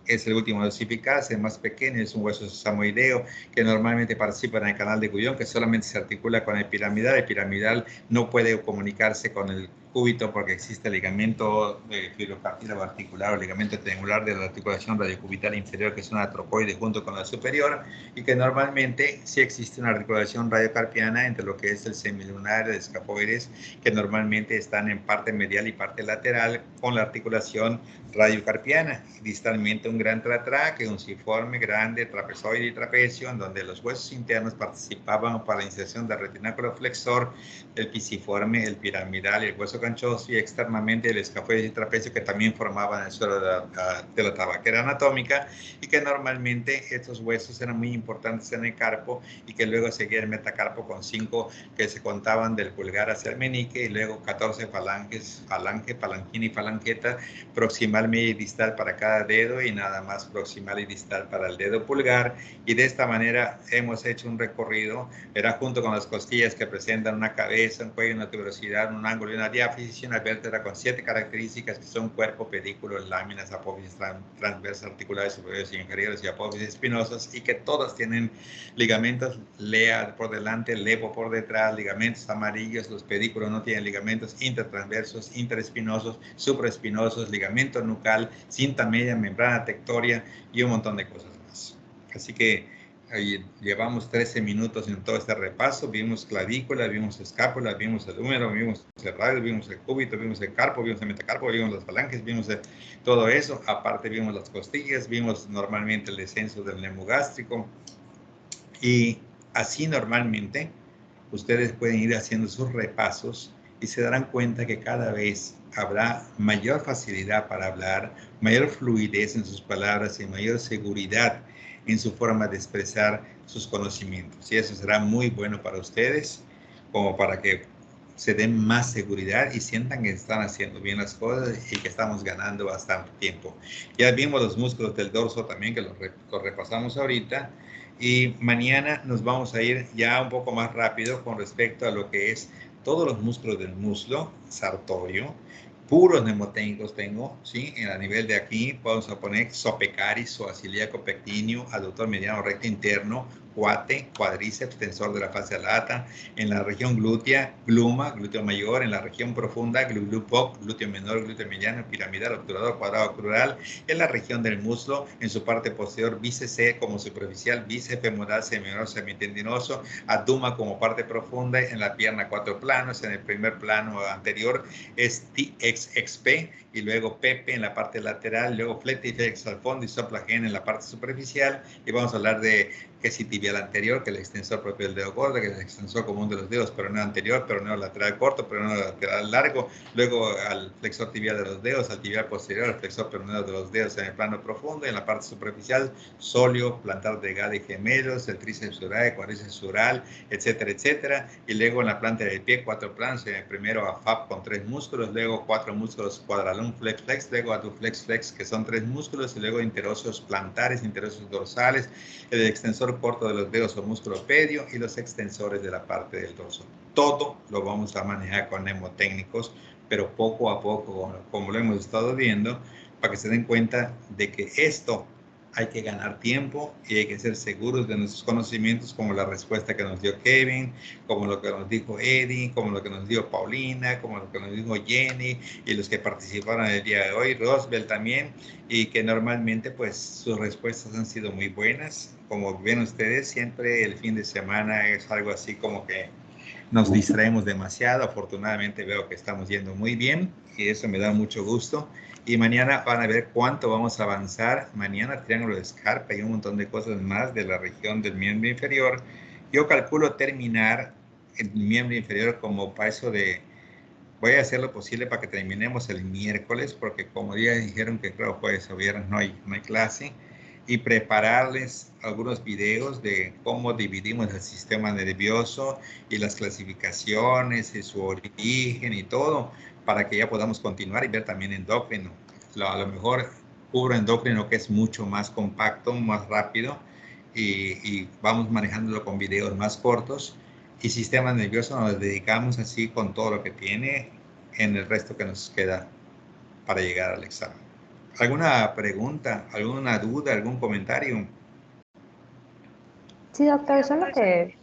es el último de osificarse, el más pequeño, es un hueso samoideo que normalmente participa en el canal de Guyon, que solamente se articula con el piramidal. El piramidal no puede comunicarse con el cúbito porque existe el ligamento fibrocartílago articular o ligamento triangular de la articulación radiocubital inferior, que es una trocoide junto con la superior, y que normalmente sí existe una articulación radiocarpiana entre lo que es el semilunar, el escapoides, que normalmente están en parte medial y parte lateral, con la articulación radiocarpiana, y distalmente un gran tratraque, un ciforme grande, trapezoide y trapecio, en donde los huesos internos participaban para la inserción del retináculo flexor, el pisiforme, el piramidal y el hueso canchoso, y externamente el escafoide y trapecio, que también formaban el suelo de la tabaquera anatómica, y que normalmente estos huesos eran muy importantes en el carpo, y que luego seguía el metacarpo con 5 que se contaban del pulgar hacia el meñique, y luego 14 falanges, falange, palanquina y falanqueta, proximal, media y distal para cada dedo, y nada más proximal y distal para el dedo pulgar. Y de esta manera hemos hecho un recorrido, era junto con las costillas que presentan una cabeza, un cuello, una tuberosidad, un ángulo y una diáfisis, y una vértebra con 7 características que son cuerpo, pedículo, láminas, apófisis transversas, articulares superiores y inferiores y apófisis espinosas, y que todas tienen ligamentos lea por delante, levo por detrás, ligamentos amarillos. Los pedículos no tienen ligamentos intertransversos, interespinosos, supraespinosos, ligamento nucal, cinta media, membrana tectoria y un montón de cosas más. Así que ahí llevamos 13 minutos en todo este repaso. Vimos clavícula, vimos escápula, vimos el húmero, vimos el radio, vimos el cúbito, vimos el carpo, vimos el metacarpo, vimos las falanges, vimos todo eso. Aparte vimos las costillas, vimos normalmente el descenso del neumogástrico. Y así normalmente ustedes pueden ir haciendo sus repasos y se darán cuenta que cada vez habrá mayor facilidad para hablar, mayor fluidez en sus palabras y mayor seguridad en su forma de expresar sus conocimientos. Y eso será muy bueno para ustedes, como para que se den más seguridad y sientan que están haciendo bien las cosas y que estamos ganando bastante tiempo. Ya vimos los músculos del dorso también, que los repasamos ahorita. Y mañana nos vamos a ir ya un poco más rápido con respecto a lo que es todos los músculos del muslo, sartorio, puros mnemotécnicos tengo, ¿sí? En a nivel de aquí vamos a poner sopecaris, psoas-ilíaco, pectíneo, aductor mediano recto interno, cuate, cuádriceps, tensor de la fascia lata, en la región glútea, gluma, glúteo mayor, en la región profunda, glúteo glúteo menor, glúteo mediano, piramidal, obturador, cuadrado, crural, en la región del muslo, en su parte posterior, bíceps como superficial, bíceps femoral, seminoso, semitendinoso, abduma como parte profunda, en la pierna 4 planos, en el primer plano anterior es XP, y luego Pepe en la parte lateral, luego flectiflex al fondo y soplagen en la parte superficial, y vamos a hablar de que es tibial anterior, que es el extensor propio del dedo gordo, que es el extensor común de los dedos, peroneo anterior, peroneo lateral corto, peroneo lateral largo, luego al flexor tibial de los dedos, al tibial posterior, al flexor peroneo de los dedos en el plano profundo, y en la parte superficial, sóleo, plantar delgado y gemelos, el tríceps oral, el cuádriceps oral, etcétera, etcétera, y luego en la planta del pie, 4 planos, primero AFAP con 3 músculos, luego 4 músculos cuadralón, flex, flex, luego aduflex, flex, que son 3 músculos, y luego interóseos plantares, interóseos dorsales, el extensor corto de los dedos o músculo pedio, y los extensores de la parte del dorso. Todo lo vamos a manejar con mnemotécnicos, pero poco a poco, como lo hemos estado viendo, para que se den cuenta de que esto hay que ganar tiempo y hay que ser seguros de nuestros conocimientos, como la respuesta que nos dio Kevin, como lo que nos dijo Eddie, como lo que nos dio Paulina, como lo que nos dijo Jenny, y los que participaron el día de hoy, Rosbel también, y que normalmente pues sus respuestas han sido muy buenas. Como ven ustedes, siempre el fin de semana es algo así como que nos distraemos demasiado. Afortunadamente veo que estamos yendo muy bien y eso me da mucho gusto. Y mañana van a ver cuánto vamos a avanzar. Mañana triángulo de Scarpa y un montón de cosas más de la región del miembro inferior. Yo calculo terminar el miembro inferior como para eso de... Voy a hacer lo posible para que terminemos el miércoles, porque como ya dijeron que creo jueves o viernes no hay clase, y prepararles algunos videos de cómo dividimos el sistema nervioso y las clasificaciones y su origen y todo, para que ya podamos continuar y ver también endocrino. A lo mejor cubro endocrino, que es mucho más compacto, más rápido, y vamos manejándolo con videos más cortos. Y sistema nervioso nos dedicamos así con todo lo que tiene en el resto que nos queda para llegar al examen. ¿Alguna pregunta, alguna duda, algún comentario? Sí, doctor, solo que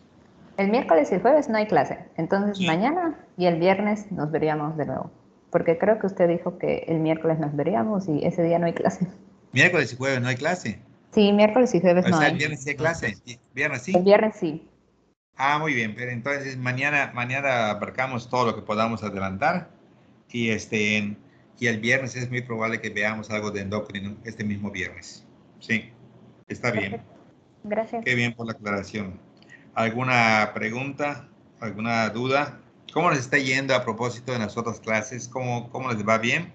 el miércoles y el jueves no hay clase. Entonces mañana y el viernes nos veríamos de nuevo. Porque creo que usted dijo que el miércoles nos veríamos y ese día no hay clase. ¿Miércoles y jueves no hay clase? Sí, miércoles y jueves no hay. El viernes sí hay clase. ¿Viernes sí? El viernes sí. Ah, muy bien. Pero entonces mañana abarcamos todo lo que podamos adelantar. Y Y el viernes es muy probable que veamos algo de endocrino este mismo viernes. Sí, está bien. Gracias. Qué bien por la aclaración. ¿Alguna pregunta? ¿Alguna duda? ¿Cómo les está yendo a propósito de las otras clases? ¿Cómo les va bien?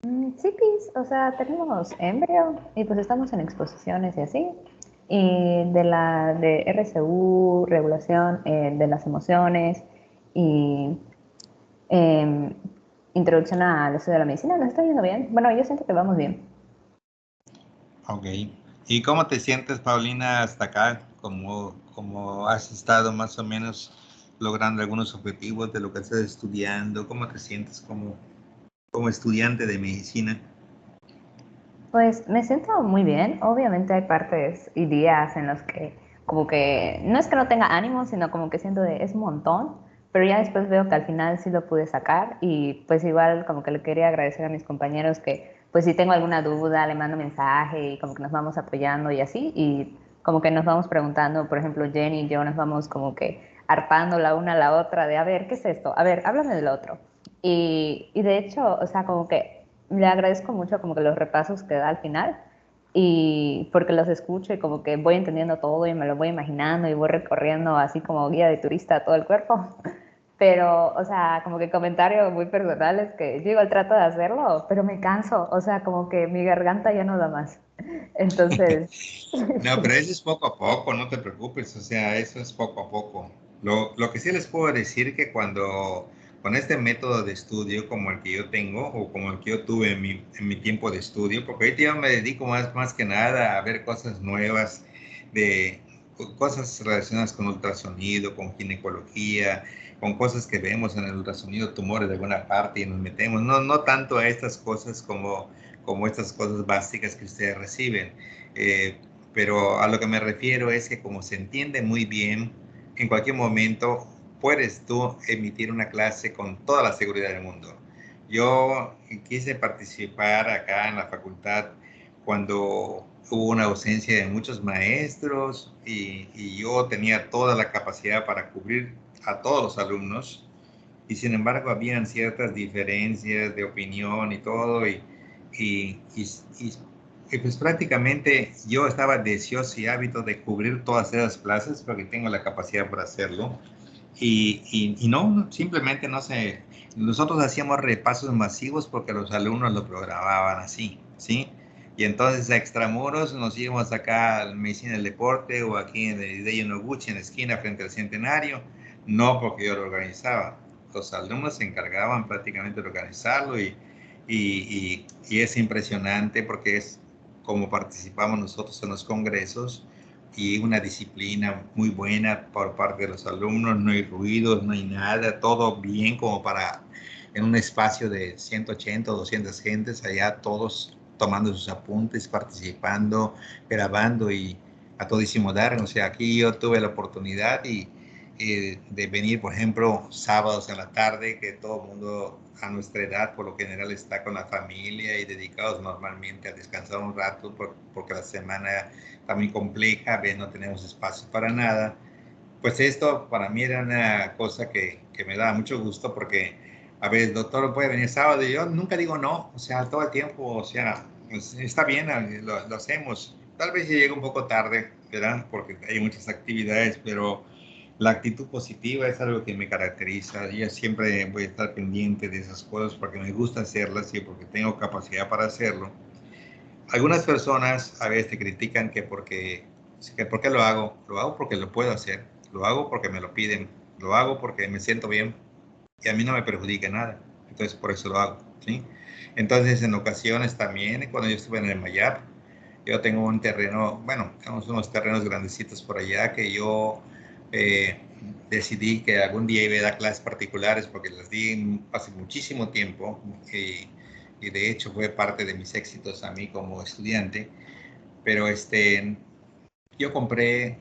Sí, Pis, o sea, tenemos embrio y pues estamos en exposiciones y así. Y de RCU, regulación de las emociones y introducción al estudio de la medicina, nos está yendo bien. Bueno, yo siento que vamos bien. Ok. ¿Y cómo te sientes, Paulina, hasta acá? ¿Cómo has estado más o menos logrando algunos objetivos de lo que estás estudiando? ¿Cómo te sientes como estudiante de medicina? Pues me siento muy bien. Obviamente hay partes y días en los que como que no es que no tenga ánimo, sino como que siento de es un montón, pero ya después veo que al final sí lo pude sacar y pues igual como que le quería agradecer a mis compañeros que pues si tengo alguna duda le mando mensaje y como que nos vamos apoyando y así y como que nos vamos preguntando, por ejemplo Jenny y yo nos vamos como que arpando la una a la otra de a ver, ¿qué es esto? A ver, háblame del otro. Y de hecho, o sea, como que le agradezco mucho como que los repasos que da al final y porque los escucho y como que voy entendiendo todo y me lo voy imaginando y voy recorriendo así como guía de turista todo el cuerpo. Pero, o sea, como que comentarios muy personales que yo igual trato de hacerlo, pero me canso, o sea, como que mi garganta ya no da más. Entonces, No, pero eso es poco a poco, no te preocupes, o sea, eso es poco a poco. Lo que sí les puedo decir que con este método de estudio como el que yo tengo o como el que yo tuve en mi tiempo de estudio, porque ahorita yo me dedico más que nada a ver cosas nuevas, de cosas relacionadas con ultrasonido, con ginecología, con cosas que vemos en el ultrasonido, tumores de alguna parte y nos metemos, no tanto a estas cosas como estas cosas básicas que ustedes reciben. Pero a lo que me refiero es que como se entiende muy bien, en cualquier momento puedes tú emitir una clase con toda la seguridad del mundo. Yo quise participar acá en la facultad cuando hubo una ausencia de muchos maestros y yo tenía toda la capacidad para cubrir a todos los alumnos y sin embargo habían ciertas diferencias de opinión y todo y, y pues prácticamente yo estaba deseoso y hábito de cubrir todas esas plazas porque tengo la capacidad para hacerlo. Y no, simplemente no sé, nosotros hacíamos repasos masivos porque los alumnos lo programaban así, ¿sí? Y entonces a extramuros nos íbamos acá a Medicina del Deporte o aquí en el Hideo Noguchi en la esquina frente al Centenario, no porque yo lo organizaba. Los alumnos se encargaban prácticamente de organizarlo y es impresionante porque es como participamos nosotros en los congresos y una disciplina muy buena por parte de los alumnos, no hay ruidos, no hay nada, todo bien como para en un espacio de 180 o 200 gentes, allá todos tomando sus apuntes, participando, grabando y a todísimo dar. O sea, aquí yo tuve la oportunidad de venir, por ejemplo, sábados en la tarde, que todo el mundo a nuestra edad por lo general está con la familia y dedicados normalmente a descansar un rato porque la semana está muy compleja, a veces no tenemos espacio para nada. Pues esto para mí era una cosa que me daba mucho gusto porque a veces doctor puede venir sábado y yo nunca digo no, o sea, todo el tiempo, o sea, pues, está bien, lo hacemos. Tal vez llegue un poco tarde, ¿verdad? Porque hay muchas actividades, pero la actitud positiva es algo que me caracteriza. Yo siempre voy a estar pendiente de esas cosas porque me gusta hacerlas y porque tengo capacidad para hacerlo. Algunas personas a veces te critican que por qué lo hago. Lo hago porque lo puedo hacer. Lo hago porque me lo piden. Lo hago porque me siento bien y a mí no me perjudica nada. Entonces por eso lo hago, ¿sí? Entonces en ocasiones también, cuando yo estuve en el Mayap, yo tengo un terreno, bueno, tenemos unos terrenos grandecitos por allá que yo decidí que algún día iba a dar clases particulares porque las di hace muchísimo tiempo y de hecho fue parte de mis éxitos a mí como estudiante. Pero yo compré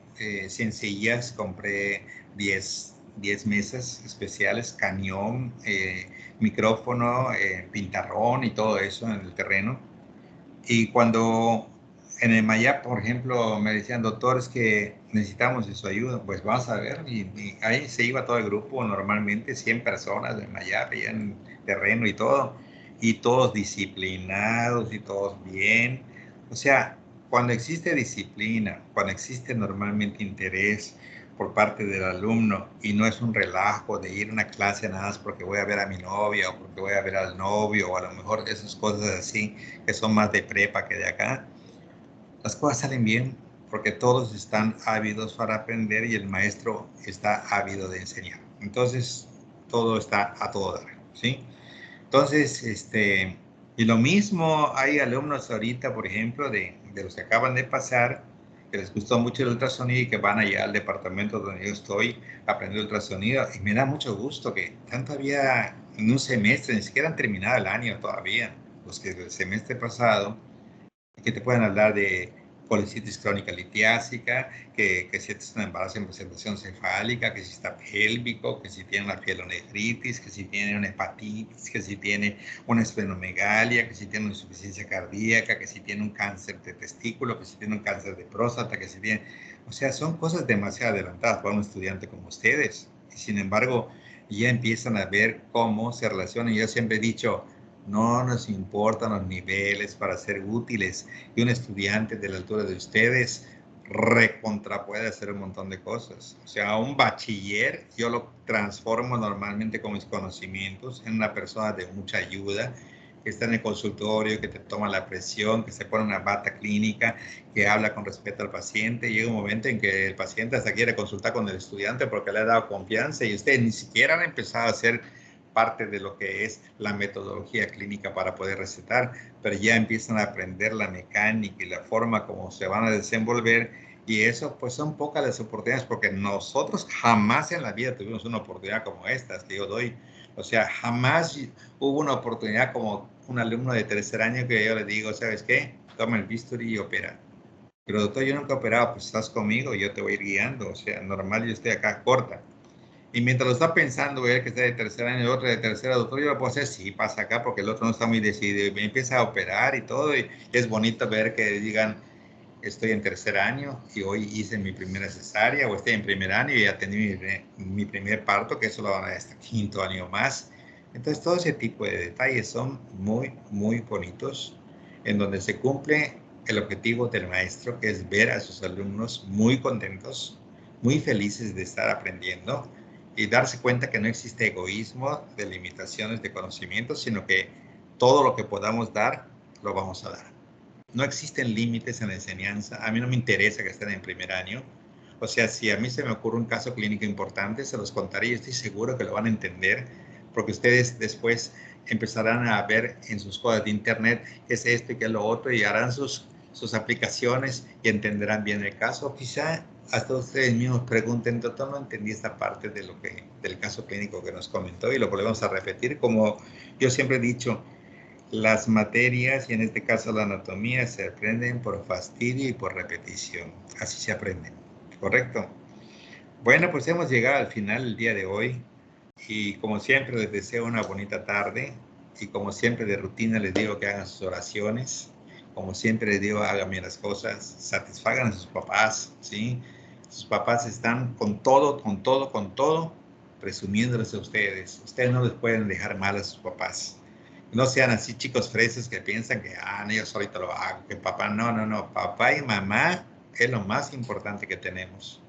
100 sillas, compré 10 mesas especiales, cañón, micrófono, pintarrón y todo eso en el terreno. Y cuando En el Mayap, por ejemplo, me decían, doctor, es que necesitamos de su ayuda. Pues vamos a ver, y ahí se iba todo el grupo, normalmente 100 personas de Mayap, ya en terreno y todos disciplinados y todos bien. O sea, cuando existe disciplina, cuando existe normalmente interés por parte del alumno y no es un relajo de ir a una clase nada más porque voy a ver a mi novia o porque voy a ver al novio o a lo mejor esas cosas así que son más de prepa que de acá, las cosas salen bien porque todos están ávidos para aprender y el maestro está ávido de enseñar. Entonces, todo está a todo dar, ¿sí? Entonces, y lo mismo, hay alumnos ahorita, por ejemplo, de los que acaban de pasar, que les gustó mucho el ultrasonido y que van allá al departamento donde yo estoy aprendiendo ultrasonido. Y me da mucho gusto que tanto había en un semestre, ni siquiera han terminado el año todavía, los que del semestre pasado, que te pueden hablar de policitis crónica litiásica, que si es un embarazo en presentación cefálica, que si está pélvico, que si tiene una pielonefritis, que si tiene una hepatitis, que si tiene una esplenomegalia, que si tiene una insuficiencia cardíaca, que si tiene un cáncer de testículo, que si tiene un cáncer de próstata, que si tiene... O sea, son cosas demasiado adelantadas para un estudiante como ustedes. Y sin embargo, ya empiezan a ver cómo se relacionan. Yo siempre he dicho, no nos importan los niveles para ser útiles. Y un estudiante de la altura de ustedes recontra puede hacer un montón de cosas. O sea, un bachiller yo lo transformo normalmente con mis conocimientos en una persona de mucha ayuda, que está en el consultorio, que te toma la presión, que se pone una bata clínica, que habla con respeto al paciente. Llega un momento en que el paciente hasta quiere consultar con el estudiante porque le ha dado confianza y ustedes ni siquiera han empezado a hacer parte de lo que es la metodología clínica para poder recetar, pero ya empiezan a aprender la mecánica y la forma como se van a desenvolver, y eso pues son pocas las oportunidades, porque nosotros jamás en la vida tuvimos una oportunidad como estas que yo doy. O sea, jamás hubo una oportunidad como un alumno de tercer año que yo le digo, ¿sabes qué? Toma el bisturí y opera. Pero doctor, yo nunca he operado. Pues estás conmigo, yo te voy a ir guiando. O sea, normal, yo estoy acá corta. Y mientras lo está pensando, él que está de tercer año y otro de tercera, doctor, yo lo puedo hacer, sí, pasa acá porque el otro no está muy decidido. Y me empieza a operar y todo. Y es bonito ver que digan, estoy en tercer año y hoy hice mi primera cesárea, o estoy en primer año y ya tení mi primer parto, que eso lo van a dar hasta quinto año más. Entonces, todo ese tipo de detalles son muy, muy bonitos, en donde se cumple el objetivo del maestro, que es ver a sus alumnos muy contentos, muy felices de estar aprendiendo, y darse cuenta que no existe egoísmo de limitaciones de conocimiento, sino que todo lo que podamos dar, lo vamos a dar. No existen límites en la enseñanza. A mí no me interesa que estén en primer año. O sea, si a mí se me ocurre un caso clínico importante, se los contaré y estoy seguro que lo van a entender, porque ustedes después empezarán a ver en sus cosas de internet qué es esto y qué es lo otro, y harán sus aplicaciones y entenderán bien el caso. Quizá hasta ustedes mismos pregunten, doctor, no entendí esta parte de del caso clínico que nos comentó, y lo volvemos a repetir. Como yo siempre he dicho, las materias, y en este caso la anatomía, se aprenden por fastidio y por repetición. Así se aprenden, ¿correcto? Bueno, pues hemos llegado al final del día de hoy, y como siempre les deseo una bonita tarde, y como siempre de rutina les digo que hagan sus oraciones, como siempre les digo, hagan bien las cosas, satisfagan a sus papás, ¿sí? Sus papás están con todo, presumiéndoles a ustedes. Ustedes no les pueden dejar mal a sus papás. No sean así chicos frescos que piensan que, no, yo solito lo hago, que papá, no, papá y mamá es lo más importante que tenemos.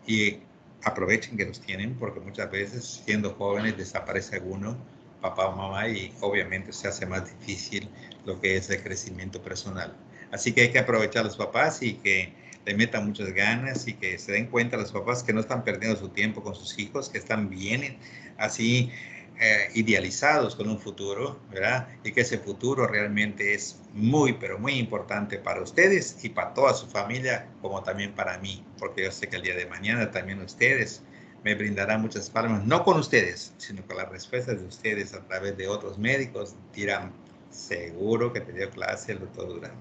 Y aprovechen que los tienen, porque muchas veces siendo jóvenes desaparece alguno, papá o mamá, y obviamente se hace más difícil lo que es el crecimiento personal. Así que hay que aprovechar a los papás y que le metan muchas ganas, y que se den cuenta los papás que no están perdiendo su tiempo con sus hijos, que están bien así idealizados con un futuro, ¿verdad? Y que ese futuro realmente es muy, pero muy importante para ustedes y para toda su familia, como también para mí, porque yo sé que el día de mañana también ustedes me brindarán muchas palmas, no con ustedes, sino con las respuestas de ustedes a través de otros médicos. Dirán, seguro que te dio clase el doctor Durán.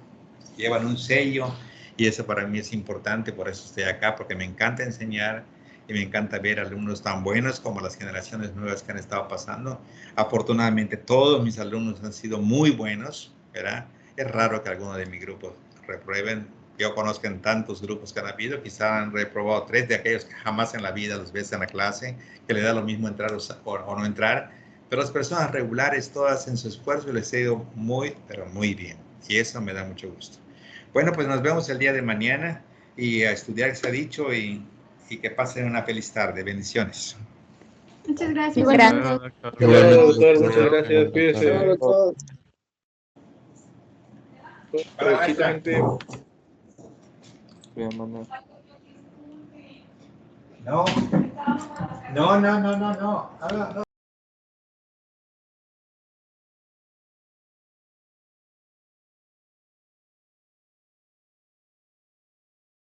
Llevan un sello, y eso para mí es importante, por eso estoy acá, porque me encanta enseñar y me encanta ver alumnos tan buenos como las generaciones nuevas que han estado pasando. Afortunadamente todos mis alumnos han sido muy buenos, ¿verdad? Es raro que alguno de mi grupo reprueben. Yo conozco en tantos grupos que han habido, quizá han reprobado 3 de aquellos que jamás en la vida los ves en la clase, que le da lo mismo entrar o no entrar, pero las personas regulares todas hacen su esfuerzo y les ha ido muy, pero muy bien, y eso me da mucho gusto. Bueno, pues nos vemos el día de mañana y a estudiar se ha dicho y que pasen una feliz tarde. Bendiciones. Muchas gracias. Muchas gracias, cuídese. Provechito, gente. No.